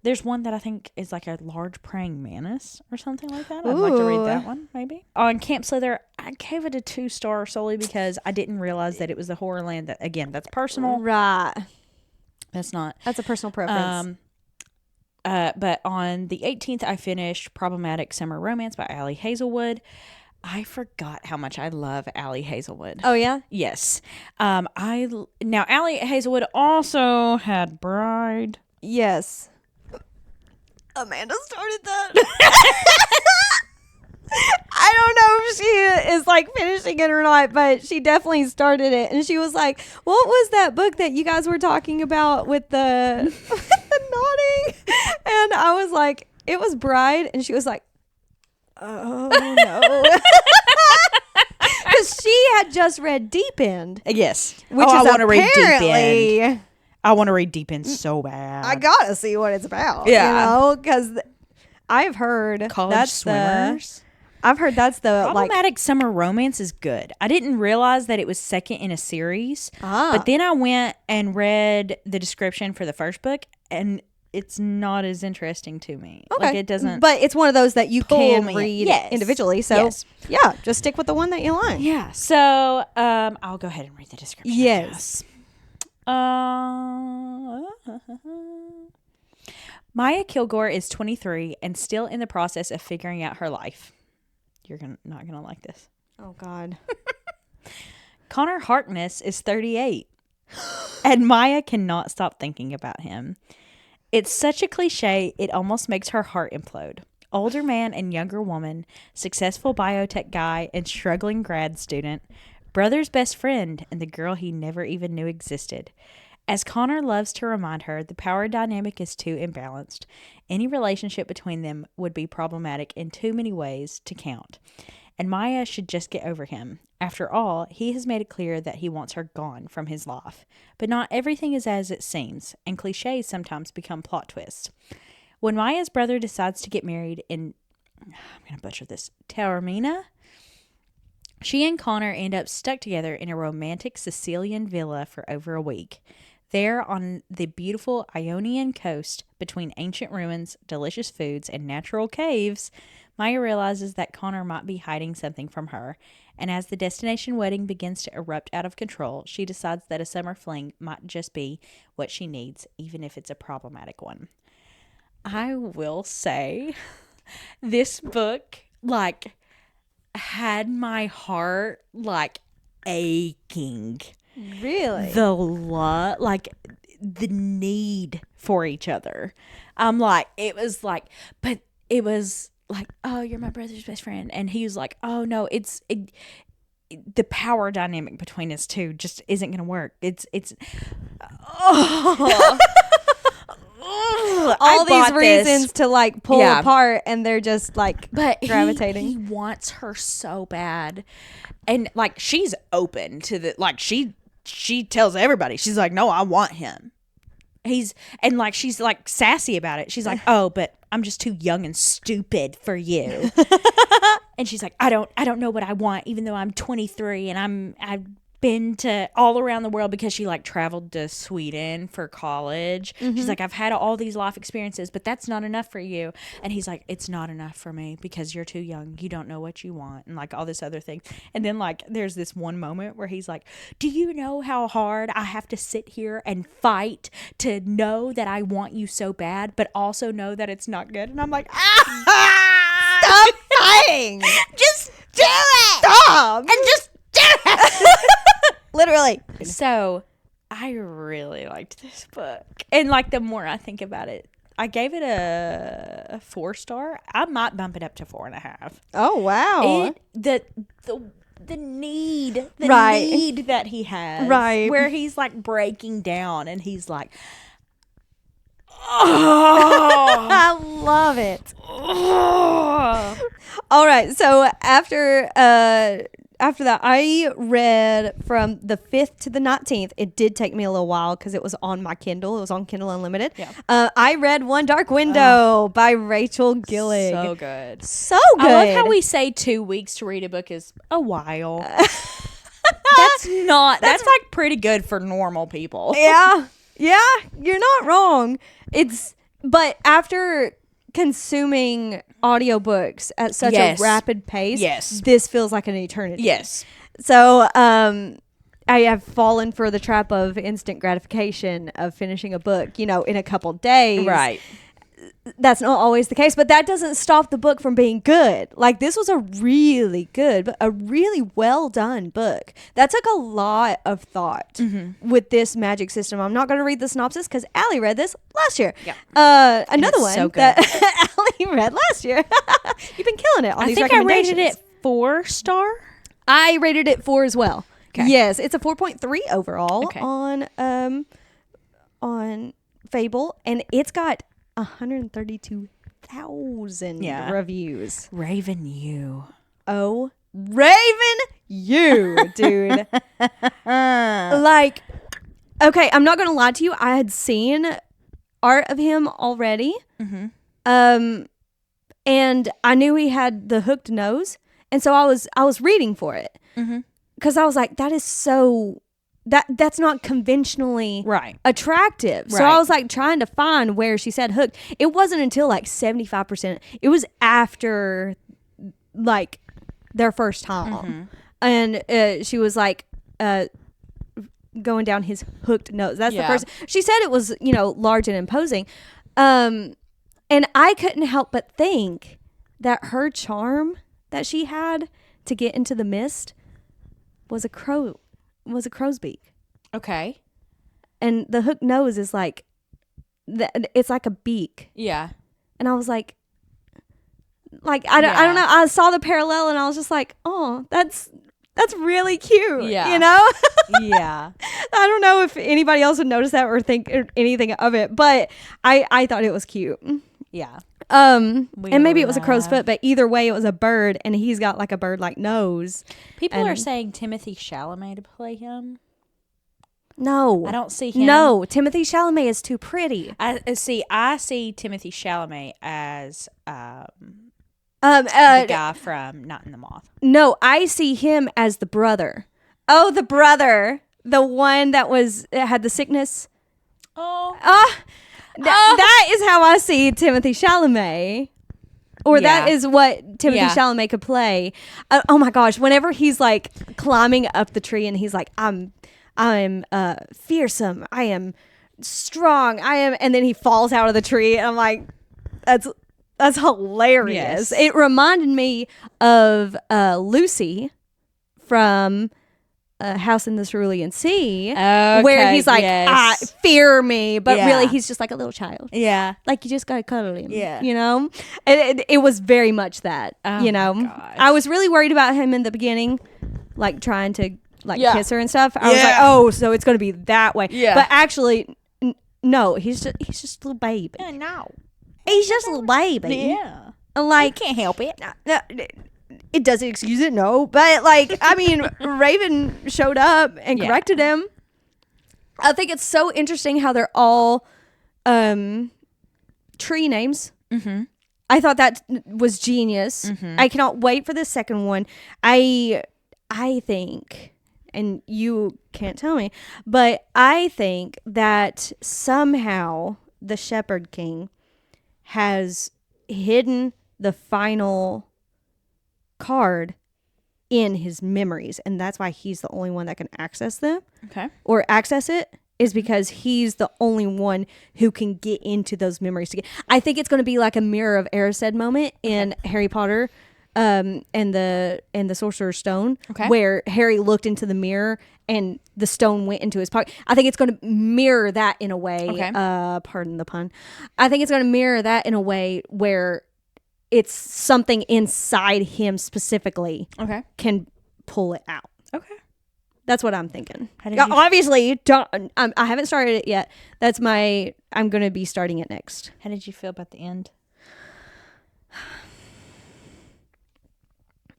There's one that I think is like a large praying mantis or something like that. I'd like to read that one, maybe. On Camp Slither, I gave it a 2-star solely because I didn't realize that it was the Horrorland. That, again, that's personal. Right. That's not. That's a personal preference. But on the 18th, I finished Problematic Summer Romance by Allie Hazelwood. I forgot how much I love Allie Hazelwood. Oh, yeah? Yes. Now, Allie Hazelwood also had Bride. Yes. Amanda started that. I don't know if she is like finishing it or not, but she definitely started it. And she was like, what was that book that you guys were talking about with the nodding? And I was like, it was Bride. And she was like, oh no. Because she had just read Deep End. Yes. Which is I want to read Deep End. I want to read Deep End so bad. I gotta see what it's about. Yeah. You know, because I've heard College Swimmers. I've heard that's the Problematic Summer Romance is good. I didn't realize that it was second in a series. But then I went and read the description for the first book, and it's not as interesting to me. Okay. Like, it doesn't. But it's one of those that you can read Yes. individually. So yeah, just stick with the one that you like. Yeah. So I'll go ahead and read the description. Yes. Maya Kilgore is 23 and still in the process of figuring out her life. You're not gonna like this. Oh God. Connor Harkness is 38, and Maya cannot stop thinking about him. It's such a cliche, it almost makes her heart implode. Older man and younger woman, successful biotech guy and struggling grad student, brother's best friend, and the girl he never even knew existed. As Connor loves to remind her, the power dynamic is too imbalanced. Any relationship between them would be problematic in too many ways to count. And Maya should just get over him. After all, he has made it clear that he wants her gone from his life. But not everything is as it seems, and cliches sometimes become plot twists. When Maya's brother decides to get married in, I'm going to butcher this, Taormina, she and Connor end up stuck together in a romantic Sicilian villa for over a week. There on the beautiful Ionian coast, between ancient ruins, delicious foods, and natural caves, Maya realizes that Connor might be hiding something from her, and as the destination wedding begins to erupt out of control, she decides that a summer fling might just be what she needs, even if it's a problematic one. I will say, this book, like, had my heart, like, aching. Really? The need for each other. I'm like, it was like, oh, you're my brother's best friend. And he was like, oh no, the power dynamic between us two just isn't going to work. All these reasons to like pull apart, and they're just like gravitating. He wants her so bad. And like, she's open to the, like, she tells everybody, she's like, no, I want him. She's like sassy about it. She's like, oh, but I'm just too young and stupid for you. And she's like, I don't know what I want, even though I'm 23 and I've been to all around the world, because she like traveled to Sweden for college. Mm-hmm. She's like, I've had all these life experiences, but that's not enough for you. And he's like, it's not enough for me because you're too young. You don't know what you want, and like all this other thing. And then like there's this one moment where he's like, do you know how hard I have to sit here and fight to know that I want you so bad, but also know that it's not good? And I'm like, stop fighting. Just do it. Stop. And just do it. Literally. So I really liked this book. And like, the more I think about it, I gave it a 4-star. I might bump it up to 4.5. Oh, wow. The need that he has. Right. Where he's like breaking down and he's like, oh, I love it. Oh. All right. So after that, I read from the 5th to the 19th. It did take me a little while because it was on my Kindle. It was on Kindle Unlimited. Yeah. I read One Dark Window by Rachel Gillig. So good. So good. I love how we say 2 weeks to read a book is a while. That's like pretty good for normal people. Yeah. Yeah. You're not wrong. But after consuming audiobooks at such a rapid pace, this feels like an eternity. Yes. So I have fallen for the trap of instant gratification of finishing a book, in a couple days. Right. That's not always the case, but that doesn't stop the book from being good. Like, this was a really good, but a really well done book. That took a lot of thought with this magic system. I'm not going to read the synopsis because Allie read this last year. Yeah. Another one that Allie read last year. You've been killing it on these recommendations. I rated it 4-star. I rated it 4 as well. Okay. Yes, it's a 4.3 overall on Fable, and it's got 132,000 reviews. Raven you. Oh, Raven you, dude. Like, okay, I'm not going to lie to you. I had seen art of him already. Mm-hmm. And I knew he had the hooked nose. And so I was reading for it. Mm-hmm. Because I was like, that is so... That's not conventionally attractive. So I was like trying to find where she said hooked. It wasn't until like 75%. It was after like their first time. Mm-hmm. And she was like going down his hooked nose. That's the first. She said it was, large and imposing. And I couldn't help but think that her charm that she had to get into the mist was a crow's beak. Okay. And the hooked nose is like, it's like a beak. Yeah. And I was like I don't know. I saw the parallel and I was just like, oh, that's That's really cute. Yeah. You know? Yeah. I don't know if anybody else would notice that or think anything of it, but I thought it was cute. Yeah. And maybe it was a crow's foot, but either way it was a bird, and he's got like a bird-like nose. People are saying Timothy Chalamet to play him. No. I don't see him. No, Timothy Chalamet is too pretty. I see Timothy Chalamet as the guy from Not in the Moth. No, I see him as the brother. Oh, the brother. The one that had the sickness. That is how I see Timothy Chalamet. Or that is what Timothy Chalamet could play. Oh my gosh, whenever he's like climbing up the tree and he's like, I'm fearsome, I am strong, and then he falls out of the tree and I'm like, that's hilarious. Yes. It reminded me of Lucy from House in the Cerulean Sea, where he's like, fear me, but really he's just like a little child. Yeah. Like you just gotta cuddle him. Yeah. You know? It was very much that, you know? I was really worried about him in the beginning, like trying to kiss her and stuff. I was like, oh, so it's gonna be that way. Yeah. But actually, no, he's just a little baby. No. He's just a little baby. Yeah. Like, you can't help it. It doesn't excuse it, no. But, like, I mean, Raven showed up and corrected him. I think it's so interesting how they're all tree names. Mm-hmm. I thought that was genius. Mm-hmm. I cannot wait for the second one. I think, and you can't tell me, but I think that somehow the Shepherd King has hidden the final card in his memories, and that's why he's the only one that can access them. Okay. Or access it is because he's the only one who can get into those memories to get. I think it's going to be like a Mirror of Erised moment in Harry Potter and the Sorcerer's Stone, where Harry looked into the mirror and the stone went into his pocket. I think it's going to mirror that in a way. Okay. Pardon the pun. I think it's going to mirror that in a way where it's something inside him specifically can pull it out. Okay. That's what I'm thinking. Obviously, I haven't started it yet. I'm going to be starting it next. How did you feel about the end?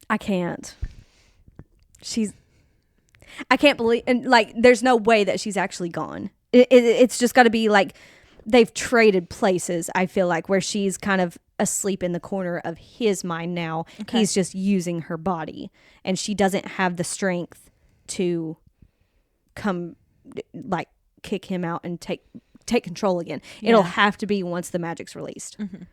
I can't. I can't believe, and like, there's no way that she's actually gone. It's just got to be like they've traded places, I feel like, where she's kind of asleep in the corner of his mind now. Okay. He's just using her body, and she doesn't have the strength to come, like, kick him out and take control again. Yeah. It'll have to be once the magic's released. Mm-hmm.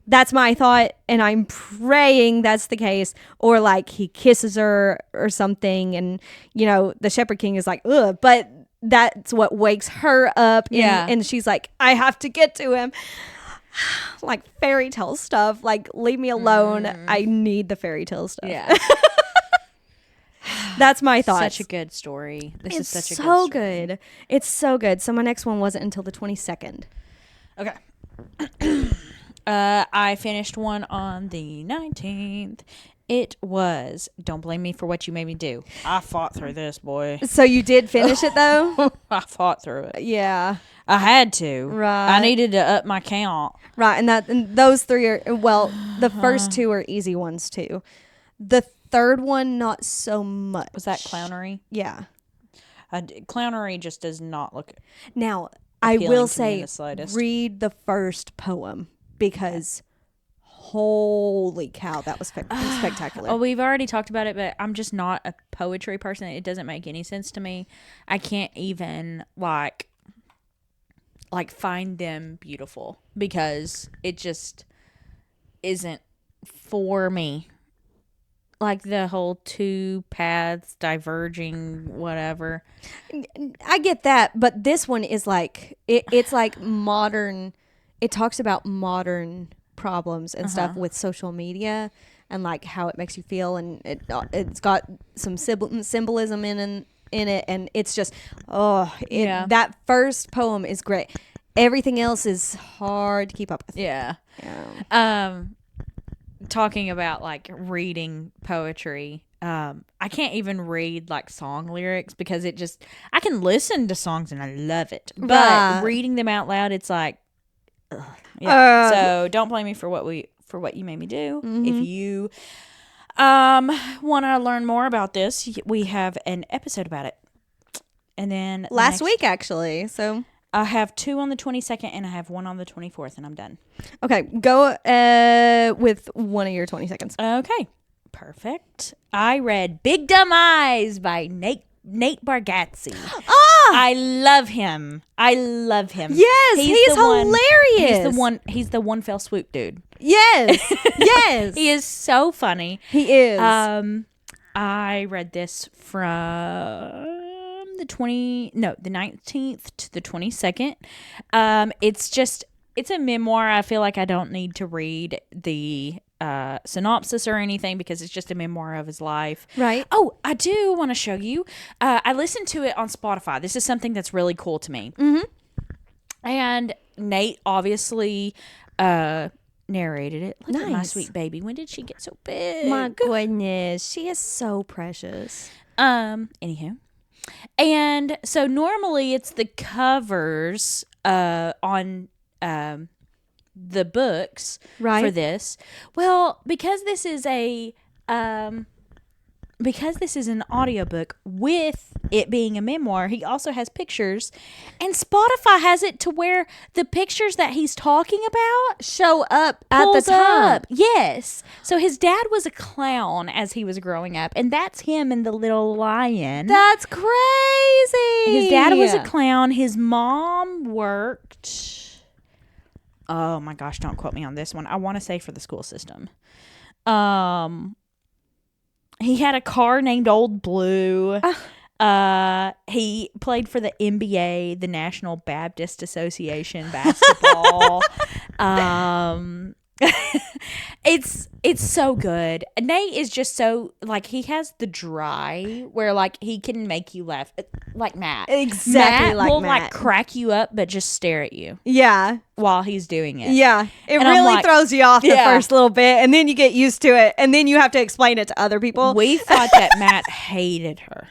That's my thought, and I'm praying that's the case. Or like he kisses her or something, and you know the Shepherd King is like, ugh, but that's what wakes her up. And she's like, I have to get to him. Like fairy tale stuff. Like, leave me alone. I need the fairy tale stuff. Yeah. That's my thought. Such a good story. This is such a good so story. good. It's so good. So my next one wasn't until the 22nd. Okay. I finished one on the 19th. It was Don't Blame Me for What You Made Me Do. I fought through this, boy. So you did finish it, though? I fought through it. Yeah. I had to. Right. I needed to up my count. Right, and those three are, well, the first two are easy ones, too. The third one, not so much. Was that Clownery? Yeah. Clownery just does not look Now, I will say, read the first poem. Because holy cow, that was spectacular. Oh, we've already talked about it, but I'm just not a poetry person. It doesn't make any sense to me. I can't even like find them beautiful because it just isn't for me. Like the whole two paths diverging, whatever. I get that, but this one is like it's like modern. It talks about modern problems and stuff with social media and like how it makes you feel, and it's got some symbolism in it, and it's just that first poem is great. Everything else is hard to keep up with. Yeah. Talking about like reading poetry, I can't even read like song lyrics because I can listen to songs and I love it. But reading them out loud, it's like, ugh. Yeah. So don't blame me for what you made me do. Mm-hmm. If you want to learn more about this, we have an episode about it. And then last week, actually. So I have 2 on the 22nd and I have 1 on the 24th, and I'm done. Okay, go with one of your 20 seconds. Okay, perfect. I read Big Dumb Eyes by Nate Bargatze. I love him. Yes, he's hilarious. He's the one fell swoop dude. Yes. Yes. He is so funny. He is. I read this from the 19th to the 22nd. It's a memoir. I feel like I don't need to read the synopsis or anything because it's just a memoir of his life. Right. Oh, I do want to show you. I listened to it on Spotify. This is something that's really cool to me. Mm-hmm. And Nate obviously narrated it. Look at my sweet baby. When did she get so big? My goodness. She is so precious. Anywho. And so normally it's the covers on the books for this. Well, because this is an audiobook with it being a memoir, he also has pictures, and Spotify has it to where the pictures that he's talking about show up at the top. Yes. So his dad was a clown as he was growing up, and that's him in The Little Lion. That's crazy. His dad was a clown. His mom worked... Oh my gosh, don't quote me on this one. I want to say for the school system. He had a car named Old Blue. He played for the NBA, the National Baptist Association basketball. It's so good. Nate is just so, like, he has the dry where, like, he can make you laugh. Like Matt. Exactly Matt will, like, crack you up, but just stare at you. Yeah. While he's doing it. Yeah. It and really throws you off the first little bit, and then you get used to it, and then you have to explain it to other people. We thought that Matt hated her.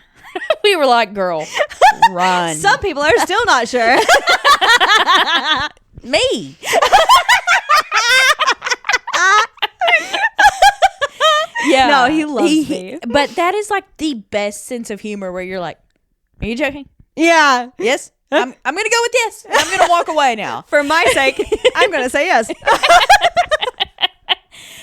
We were like, girl, run. Some people are still not sure. Me. Yeah. No, he loves me. But that is like the best sense of humor where you're like, are you joking? Yeah. Yes. I'm going to go with yes. I'm going to walk away now. For my sake, I'm going to say yes.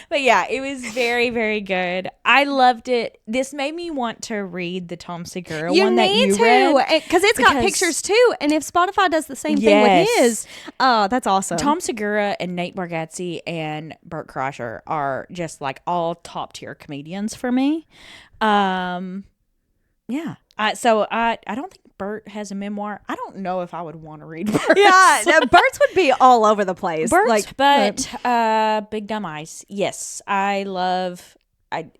But yeah, it was very, very good. I loved it. This made me want to read the Tom Segura one that you read. Because it's got pictures too. And if Spotify does the same thing with his, oh, that's awesome. Tom Segura and Nate Bargatze and Bert Kreischer are just like all top tier comedians for me. Yeah. So I don't think Bert has a memoir. I don't know if I would want to read Bert's. Yeah, Bert's would be all over the place. Big Dumb Eyes. Yes, I love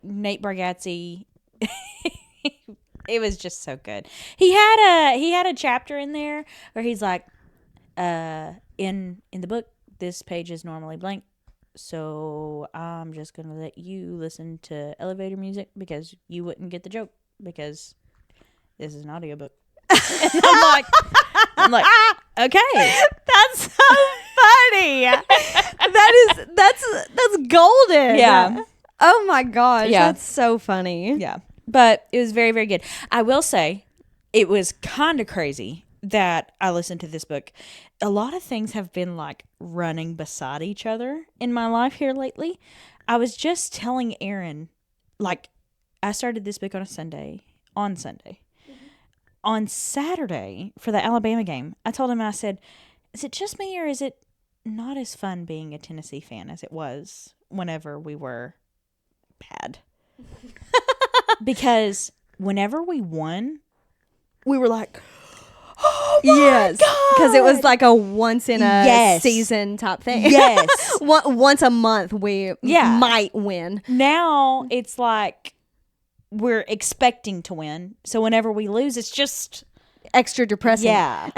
Nate Bargatze. It was just so good. He had a chapter in there where he's like, in the book, this page is normally blank, so I'm just gonna let you listen to elevator music because you wouldn't get the joke because this is an audiobook. And I'm like, okay. That's so funny. That's golden. Yeah. Oh my gosh. Yeah. That's so funny. Yeah. But it was very, very good. I will say it was kind of crazy that I listened to this book. A lot of things have been like running beside each other in my life here lately. I was just telling Aaron, like, I started this book on Sunday. On Saturday for the Alabama game, I told him, I said, is it just me or is it not as fun being a Tennessee fan as it was whenever we were bad? Because whenever we won, we were like, oh my God! Because it was like a once in a season type thing. Yes. Once a month we might win. Now it's like we're expecting to win. So whenever we lose, it's just extra depressing. Yeah.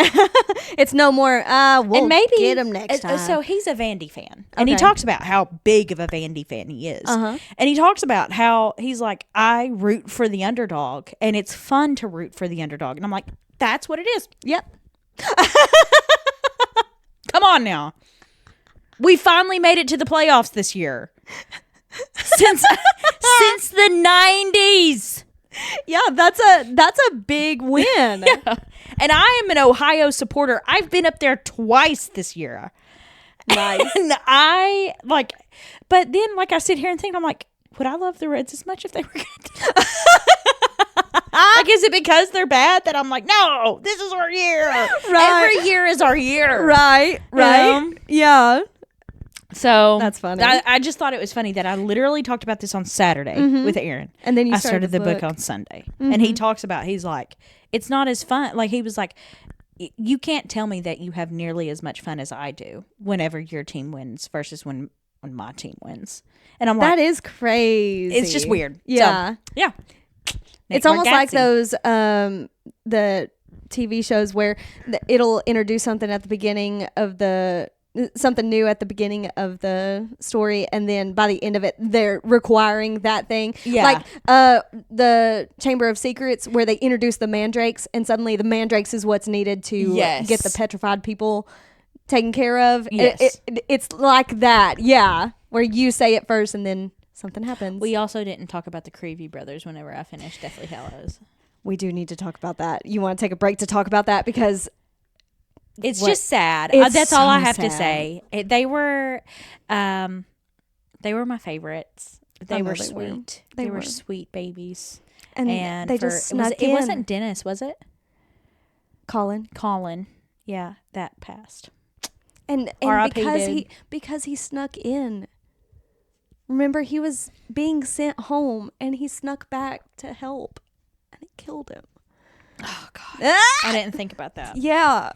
It's no more, we'll and maybe get him next time. So he's a Vandy fan. And he talks about how big of a Vandy fan he is. And he talks about how he's like, I root for the underdog. And it's fun to root for the underdog. And I'm like, that's what it is. Yep. Come on now. We finally made it to the playoffs this year. Since the 90s. Yeah, that's a big win. Yeah. And I am an Ohio supporter. I've been up there twice this year. Nice. And but then I sit here and think, I'm like, would I love the Reds as much if they were good? Is it because they're bad that I'm like, no, this is our year. Right. Every year is our year. Right. Yeah. So that's funny. I just thought it was funny that I literally talked about this on Saturday with Aaron. And then I started the book on Sunday. And he talks about, he's like, it's not as fun. He was like, you can't tell me that you have nearly as much fun as I do whenever your team wins versus when my team wins. And I'm like, that is crazy. It's just weird. Yeah. So, yeah. It's almost like those the TV shows where it'll introduce something at the beginning of something new at the beginning of the story, and then by the end of it they're requiring that thing. Yeah. The Chamber of Secrets, where they introduce the mandrakes, and suddenly the mandrakes is what's needed to get the petrified people taken care of. Yes. It's like that. Yeah, where you say it first and then something happens. We also didn't talk about the Creevy brothers whenever I finished Deathly Hallows. We do need to talk about that. You want to take a break to talk about that? Because it's just sad. That's all I have to say. They were my favorites. They were sweet. They were sweet babies. And they just snuck in. It wasn't Dennis, was it? Colin. Yeah, that passed. And because he snuck in. Remember, he was being sent home, and he snuck back to help, and it killed him. Oh, God. I didn't think about that. Yeah.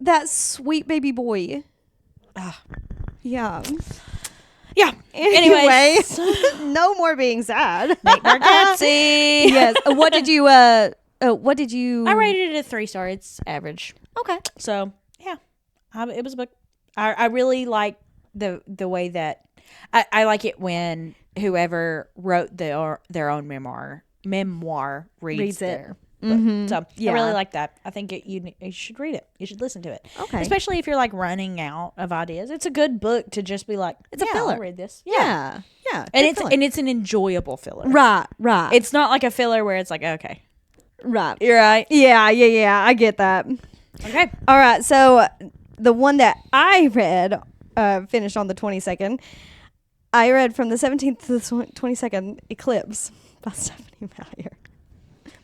That sweet baby boy. Yeah. Yeah. Anyway, no more being sad. Nate Bargatze. Yes. What did you? I rated it a 3-star. It's average. Okay. So yeah, it was a book. I really like the way that I like it when whoever wrote their own memoir reads it. So I really like that. I think you should read it. You should listen to it. Okay. Especially if you're running out of ideas. It's a good book to just be like, it's a filler. I'll read this. Yeah. And it's an enjoyable filler. Right. It's not like a filler where it's like, okay. Right. You're right. Yeah. I get that. Okay. All right. So the one that I read, finished on the 22nd. I read from the 17th to the 22nd, Eclipse by Stephanie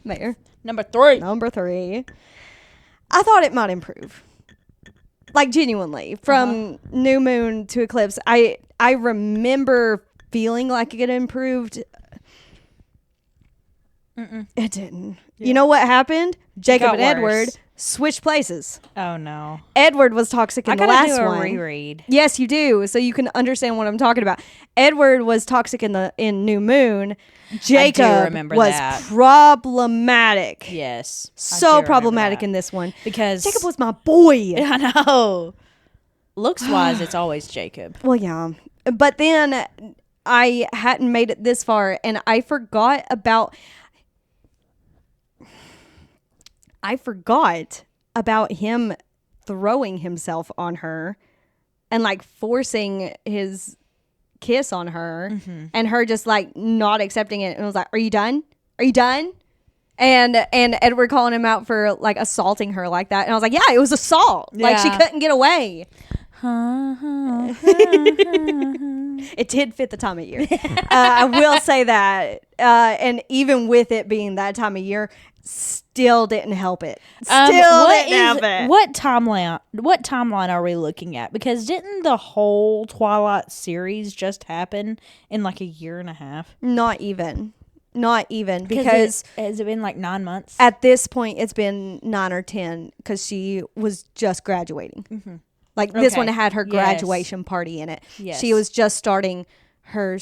Meyer. Number 3. I thought it might improve. Genuinely. From New Moon to Eclipse. I remember feeling like it improved. It didn't. Yeah. You know what happened? Jacob and Edward switched places. Oh, no. Edward was toxic in the last one. I gotta do a reread. Yes, you do. So you can understand what I'm talking about. Edward was toxic in New Moon. Jacob was problematic. Yes. So problematic in this one. Because Jacob was my boy. I know. Looks-wise, it's always Jacob. Well, yeah. But then I hadn't made it this far, and I forgot about him throwing himself on her and forcing his kiss on her, and her just not accepting it, and was like, are you done? And Edward calling him out for assaulting her like that, and I was like, yeah, it was assault. Yeah. She couldn't get away. It did fit the time of year. I will say that, and even with it being that time of year, still didn't help it. What timeline are we looking at? Because didn't the whole Twilight series just happen in a year and a half? Not even because has it been 9 months? At this point, it's been 9 or 10 because she was just graduating. This one had her graduation party in it. Yes. She was just starting her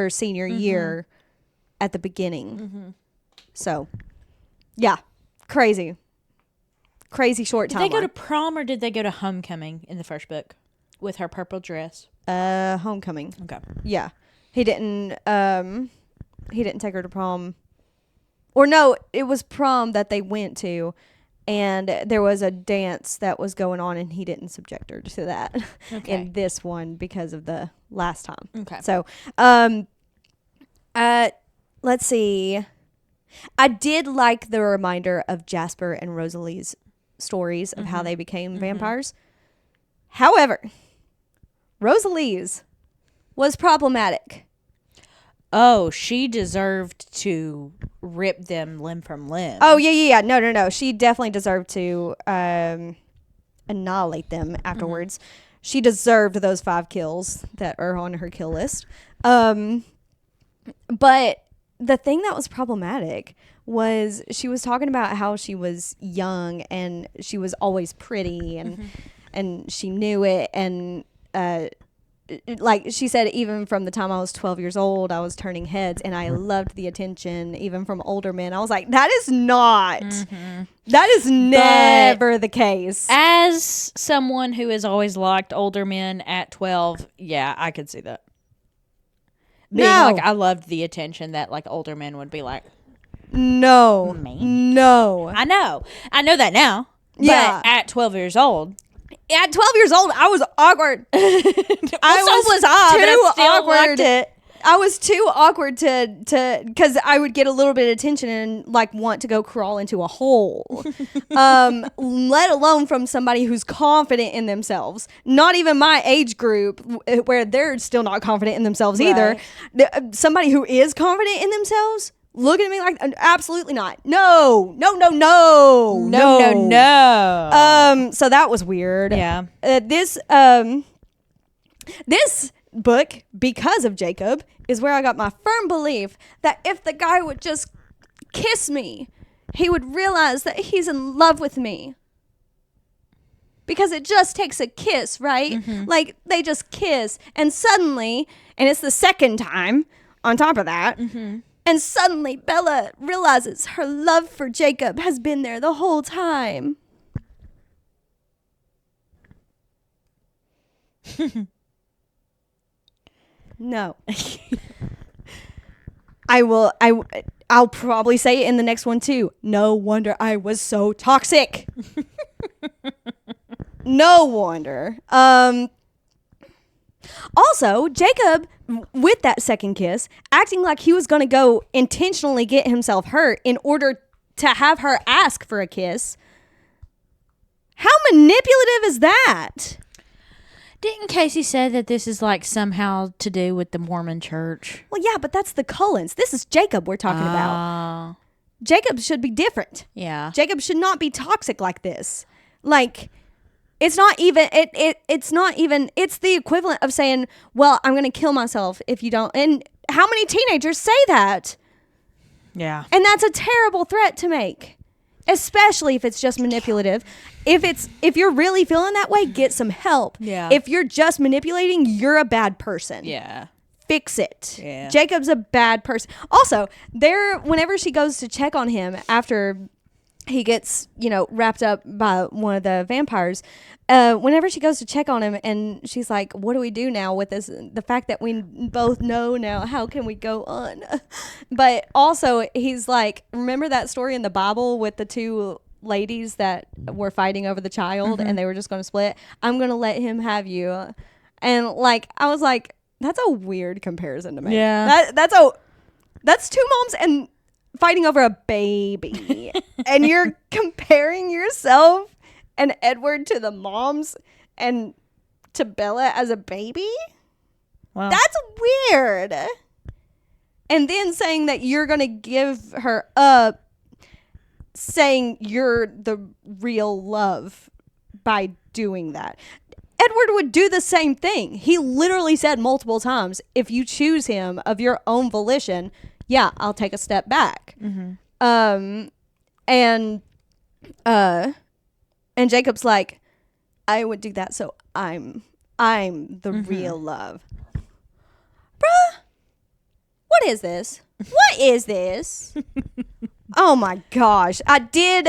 senior year at the beginning. So, yeah, crazy short Did timeline. they go to prom or did they go to homecoming in the first book with her purple dress? Homecoming. Okay. Yeah, he didn't take her to prom, or no, it was prom that they went to, and there was a dance that was going on, and he didn't subject her to that in this one because of the last time. Okay. So, let's see. I did like the reminder of Jasper and Rosalie's stories of how they became vampires. However, Rosalie's was problematic. Oh, she deserved to rip them limb from limb. Oh, yeah. No. She definitely deserved to annihilate them afterwards. She deserved those 5 kills that are on her kill list. But the thing that was problematic was she was talking about how she was young and she was always pretty and she knew it, and like she said, even from the time I was 12 years old, I was turning heads and I loved the attention even from older men. I was like, that is never the case. As someone who has always liked older men at 12, yeah, I could see that. Being like, I loved the attention that like older men would be like, no. I know that now. Yeah. But at 12 years old. At 12 years old, I was awkward. I was too awkward to because I would get a little bit of attention and like want to go crawl into a hole. Let alone from somebody who's confident in themselves. Not even my age group where they're still not confident in themselves either. Somebody who is confident in themselves looking at me like, absolutely not. No. So that was weird. Yeah. This book, because of Jacob, is where I got my firm belief that if the guy would just kiss me, he would realize that he's in love with me. Because it just takes a kiss, right? Like, they just kiss, and suddenly, and it's the second time on top of that, and suddenly Bella realizes her love for Jacob has been there the whole time. No. I'll probably say it in the next one too. No wonder I was so toxic. No wonder. Also, Jacob, with that second kiss, acting like he was going to go intentionally get himself hurt in order to have her ask for a kiss. How manipulative is that? Didn't Casey say that this is like somehow to do with the Mormon church? Well, yeah, but that's the Cullens. This is Jacob we're talking about. Jacob should be different. Yeah. Jacob should not be toxic like this. Like, it's not even, it's the equivalent of saying, well, I'm going to kill myself if you don't. And how many teenagers say that? Yeah. And that's a terrible threat to make. Especially if it's just manipulative. If you're really feeling that way, get some help. Yeah. If you're just manipulating, you're a bad person. Yeah. Fix it. Yeah. Jacob's a bad person. Also, whenever she goes to check on him after he gets, wrapped up by one of the vampires, whenever she goes to check on him and she's like, what do we do now with this? The fact that we both know now, how can we go on? But also he's like, remember that story in the Bible with the 2 ladies that were fighting over the child and they were just going to split? I'm going to let him have you. And like, I was like, that's a weird comparison to make. Yeah. That's 2 moms and fighting over a baby. And you're comparing yourself and Edward to the moms and to Bella as a baby? Wow. That's weird. And then saying that you're going to give her up, saying you're the real love by doing that. Edward would do the same thing. He literally said multiple times, if you choose him of your own volition, yeah, I'll take a step back. And Jacob's like, I would do that, so I'm the real love. Bruh, what is this? What is this? Oh my gosh. I did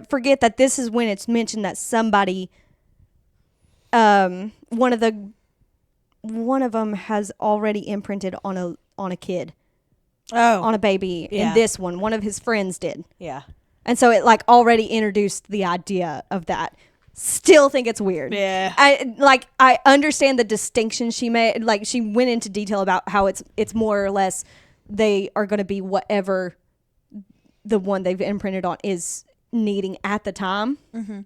forget that this is when it's mentioned that somebody one of them has already imprinted on a kid. Oh. On a baby. Yeah. In this one of his friends did. Yeah. And so it like already introduced the idea of that. Still think it's weird. Yeah. I understand the distinction she made. Like she went into detail about how it's more or less they are going to be whatever the one they've imprinted on is needing at the time. Mm-hmm.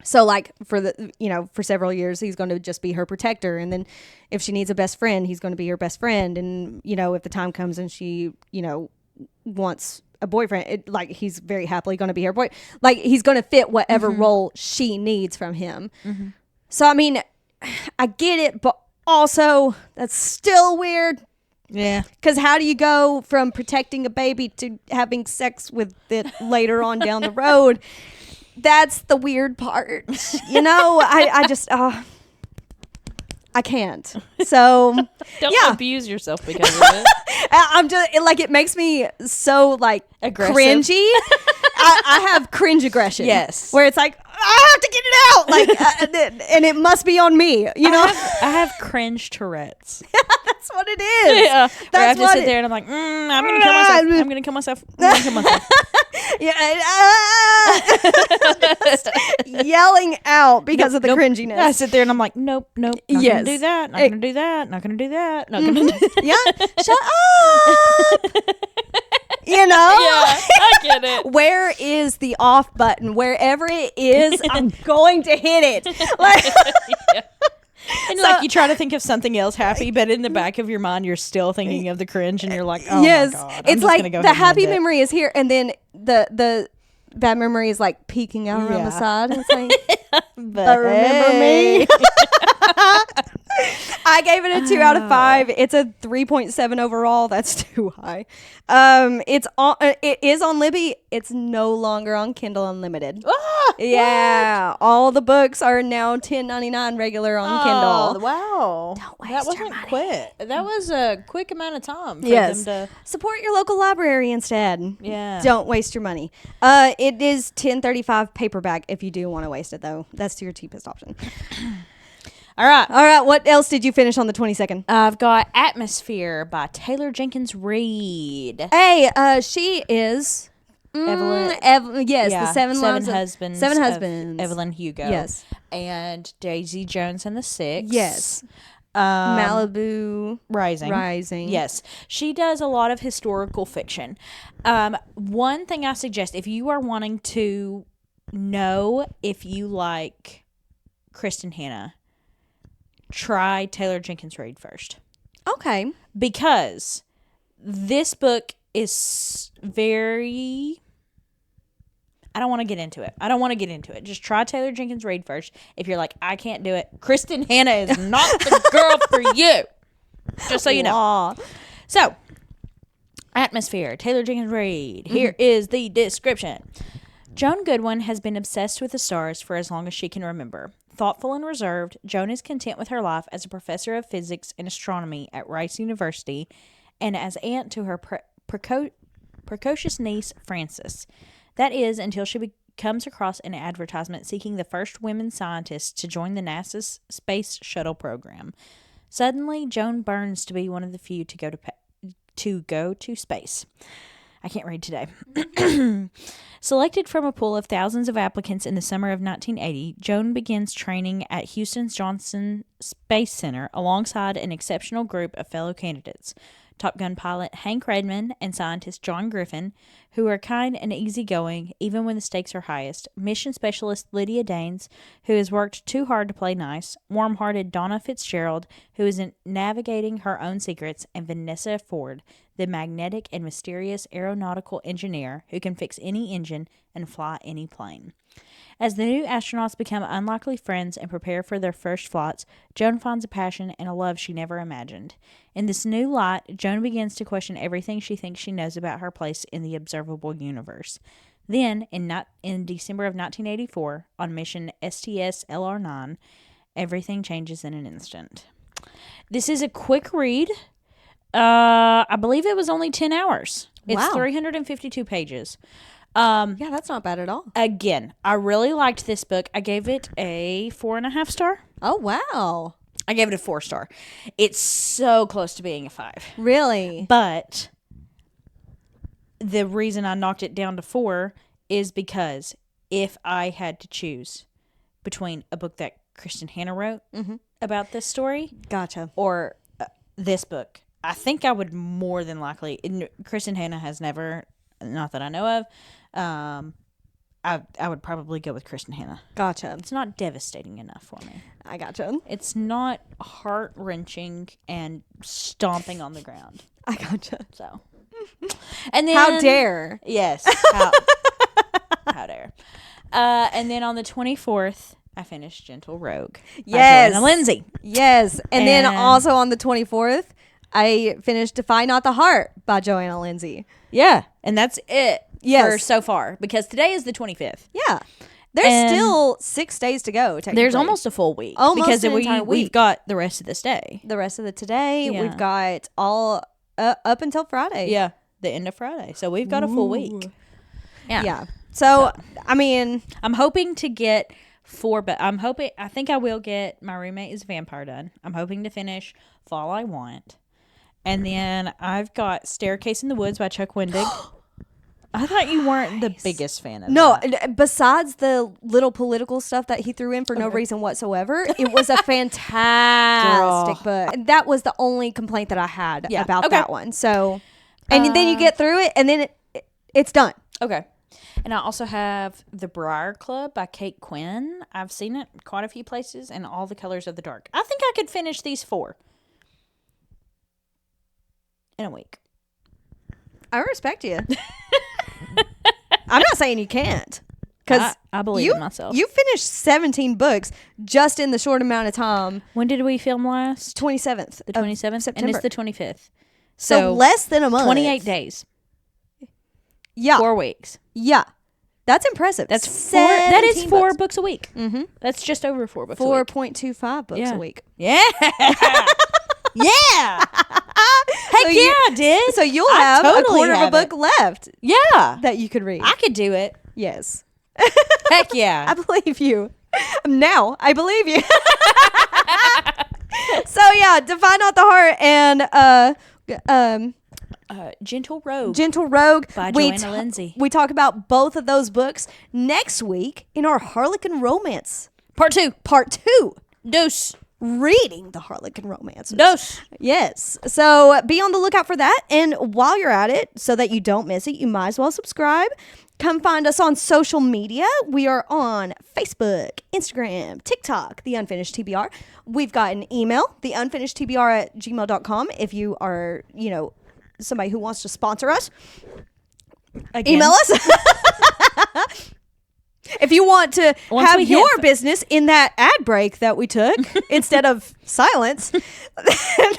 So like for several years, he's going to just be her protector. And then if she needs a best friend, he's going to be her best friend. And, if the time comes and she, wants a boyfriend, he's very happily going to be her boy. Like he's going to fit whatever role she needs from him. Mm-hmm. So, I mean, I get it, but also that's still weird. Yeah. Because how do you go from protecting a baby to having sex with it later on down the road? That's the weird part. I just, I can't. So, Don't abuse yourself because of it. I'm just, it makes me so, aggressive. Cringy. I have cringe aggression. Yes. Where it's like, I have to get it out. And it must be on me, I have cringe Tourette's. That's what it is. Yeah. That's I have to sit it, there and I'm like, I'm going to kill myself. I'm going to kill myself. I'm going to kill myself. Yelling out because of the cringiness. I sit there and I'm like, nope. Not Yes. going to do that. Not going to do that. Not going to do that. Not going to do that. Yeah. Shut up. Yeah, I get it. Where is the off button? Wherever it is, I'm going to hit it. Yeah. And you try to think of something else happy, but in the back of your mind, you're still thinking of the cringe, and you're like, "Oh yes, my god!" It's like the happy memory is here, and then the bad memory is like peeking out on the side. It's like, but remember me. I gave it a 2 out of 5. It's a 3.7 overall. That's too high. It is on Libby. It's no longer on Kindle Unlimited. Yeah, what? all the books are now $10.99 regular on Kindle. Wow, don't waste that wasn't your money. quick. That was a quick amount of time for Yes, them to support your local library instead. Yeah, don't waste your money. It is $10.35 paperback if you do want to waste it though. That's your cheapest option. All right. What else did you finish on the 22nd? I've got Atmosphere by Taylor Jenkins Reid. Hey, she is Evelyn. Yes, Yeah, the Seven Husbands. Seven of Husbands. Evelyn Hugo. Yes. And Daisy Jones and the Six. Yes. Malibu Rising. Yes. She does a lot of historical fiction. One thing I suggest, if you are wanting to know if you like Kristen Hannah, try Taylor Jenkins Reid first. Okay. Because this book is very... I don't want to get into it. Just try Taylor Jenkins Reid first. If you're like, I can't do it, Kristen Hannah is not the girl for you. Just so you know. So, Atmosphere, Taylor Jenkins Reid. Here is the description. Joan Goodwin has been obsessed with the stars for as long as she can remember. Thoughtful and reserved, Joan is content with her life as a professor of physics and astronomy at Rice University and as aunt to her precocious niece, Frances. That is, until she comes across an advertisement seeking the first women scientists to join the NASA's space shuttle program. Suddenly, Joan burns to be one of the few to go to space. I can't read today. Selected from a pool of thousands of applicants in the summer of 1980, Joan begins training at Houston's Johnson Space Center alongside an exceptional group of fellow candidates. Top Gun pilot Hank Redmond and scientist John Griffin, who are kind and easygoing even when the stakes are highest, mission specialist Lydia Danes, who has worked too hard to play nice, warm-hearted Donna Fitzgerald, who is navigating her own secrets, and Vanessa Ford, the magnetic and mysterious aeronautical engineer who can fix any engine and fly any plane. As the new astronauts become unlikely friends and prepare for their first flights, Joan finds a passion and a love she never imagined. In this new light, Joan begins to question everything she thinks she knows about her place in the observable universe. Then, in December of 1984, on mission STS-LR9, everything changes in an instant. This is a quick read. I believe it was only 10 hours. It's 352 pages. Yeah, that's not bad at all. Again, I really liked this book. I gave it a 4.5 star. Oh, wow. I gave it a 4 star. It's so close to being a 5. Really? But the reason I knocked it down to 4 is because if I had to choose between a book that Kristen Hannah wrote about this story, gotcha, or this book, I think I would more than likely. Kristen Hannah has never, not that I know of. I would probably go with Kristen Hannah. Gotcha. It's not devastating enough for me. I gotcha. It's not heart wrenching and stomping on the ground. I gotcha. So, and then how dare? Yes. How dare? And then on the 24th, I finished Gentle Rogue. Yes. By Joanna Lindsay. Yes. And then also on the 24th, I finished Defy Not the Heart by Joanna Lindsay. Yeah. And that's it for so far. Because today is the 25th. Yeah. There's still 6 days to go, technically. There's almost a full week. Almost because an entire week. We've got the rest of this day. The rest of the today. Yeah. We've got all up until Friday. Yeah. The end of Friday. So we've got a full week. Yeah. Yeah. So, I mean, I'm hoping to get 4, but I think I will get My Roommate is a Vampire done. I'm hoping to finish Fall I Want. And then I've got Staircase in the Woods by Chuck Wendig. I thought you weren't the biggest fan of that. Besides the little political stuff that he threw in for no reason whatsoever, it was a fantastic book. That was the only complaint that I had about that one. So, and then you get through it, and then it's done. Okay. And I also have The Briar Club by Kate Quinn. I've seen it quite a few places, and All the Colors of the Dark. I think I could finish these 4 in a week. I respect you. I'm not saying you can't. Because I believe in myself. You finished 17 books just in the short amount of time. When did we film last? 27th. The 27th? September. And it's the 25th. So less than a month. 28 days. Yeah. 4 weeks. Yeah. That's impressive. That's 4. That is 4 books a week. Mm-hmm. That's just over 4 books a week. 4.25 books a week. Yeah. Yeah. Heck yeah, I did. So you'll have a quarter of a book left. Yeah. That you could read. I could do it. Yes. Heck yeah. I believe you. Now, I believe you. So yeah, Defy Not the Heart and Gentle Rogue. Gentle Rogue by Joanna Lindsay. We talk about both of those books next week in our Harlequin Romance. Part 2. Dose. Reading the Harlequin Romances. Dose. Yes. So be on the lookout for that. And while you're at it, so that you don't miss it, you might as well subscribe. Come find us on social media. We are on Facebook, Instagram, TikTok, The Unfinished TBR. We've got an email, theunfinishedtbr@gmail.com. If you are, somebody who wants to sponsor us, email us. If you want to have your business in that ad break that we took instead of silence, then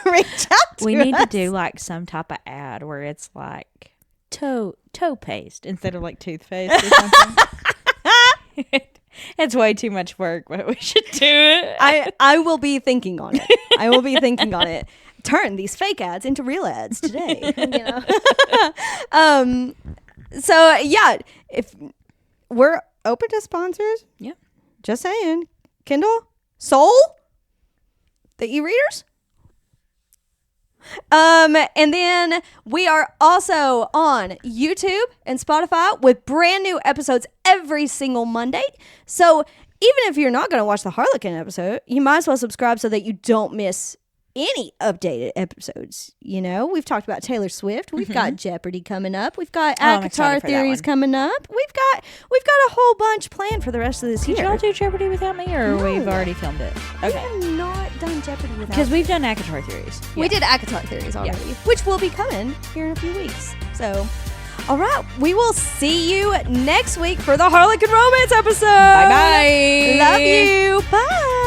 reach out to us. We need to do like some type of ad where it's like toe paste instead of like toothpaste or something. It's way too much work, but we should do it. I will be thinking on it. Turn these fake ads into real ads today. So yeah, if we're open to sponsors. Yeah. Just saying. Kindle? Soul? The e-readers? And then we are also on YouTube and Spotify with brand new episodes every single Monday. So even if you're not going to watch the Harlequin episode, you might as well subscribe so that you don't miss any updated episodes. We've talked about Taylor Swift. We've got Jeopardy coming up. We've got Guitar Theories coming up. We've got a whole bunch planned for the rest of this year. Did y'all do Jeopardy without me, or we've already filmed it? Okay. We have not done Jeopardy without because we've done Guitar Theories. Yeah. We did Guitar Theories already, which will be coming here in a few weeks. So, all right, we will see you next week for the Harlequin Romance episode. Bye-bye. Love you. Bye.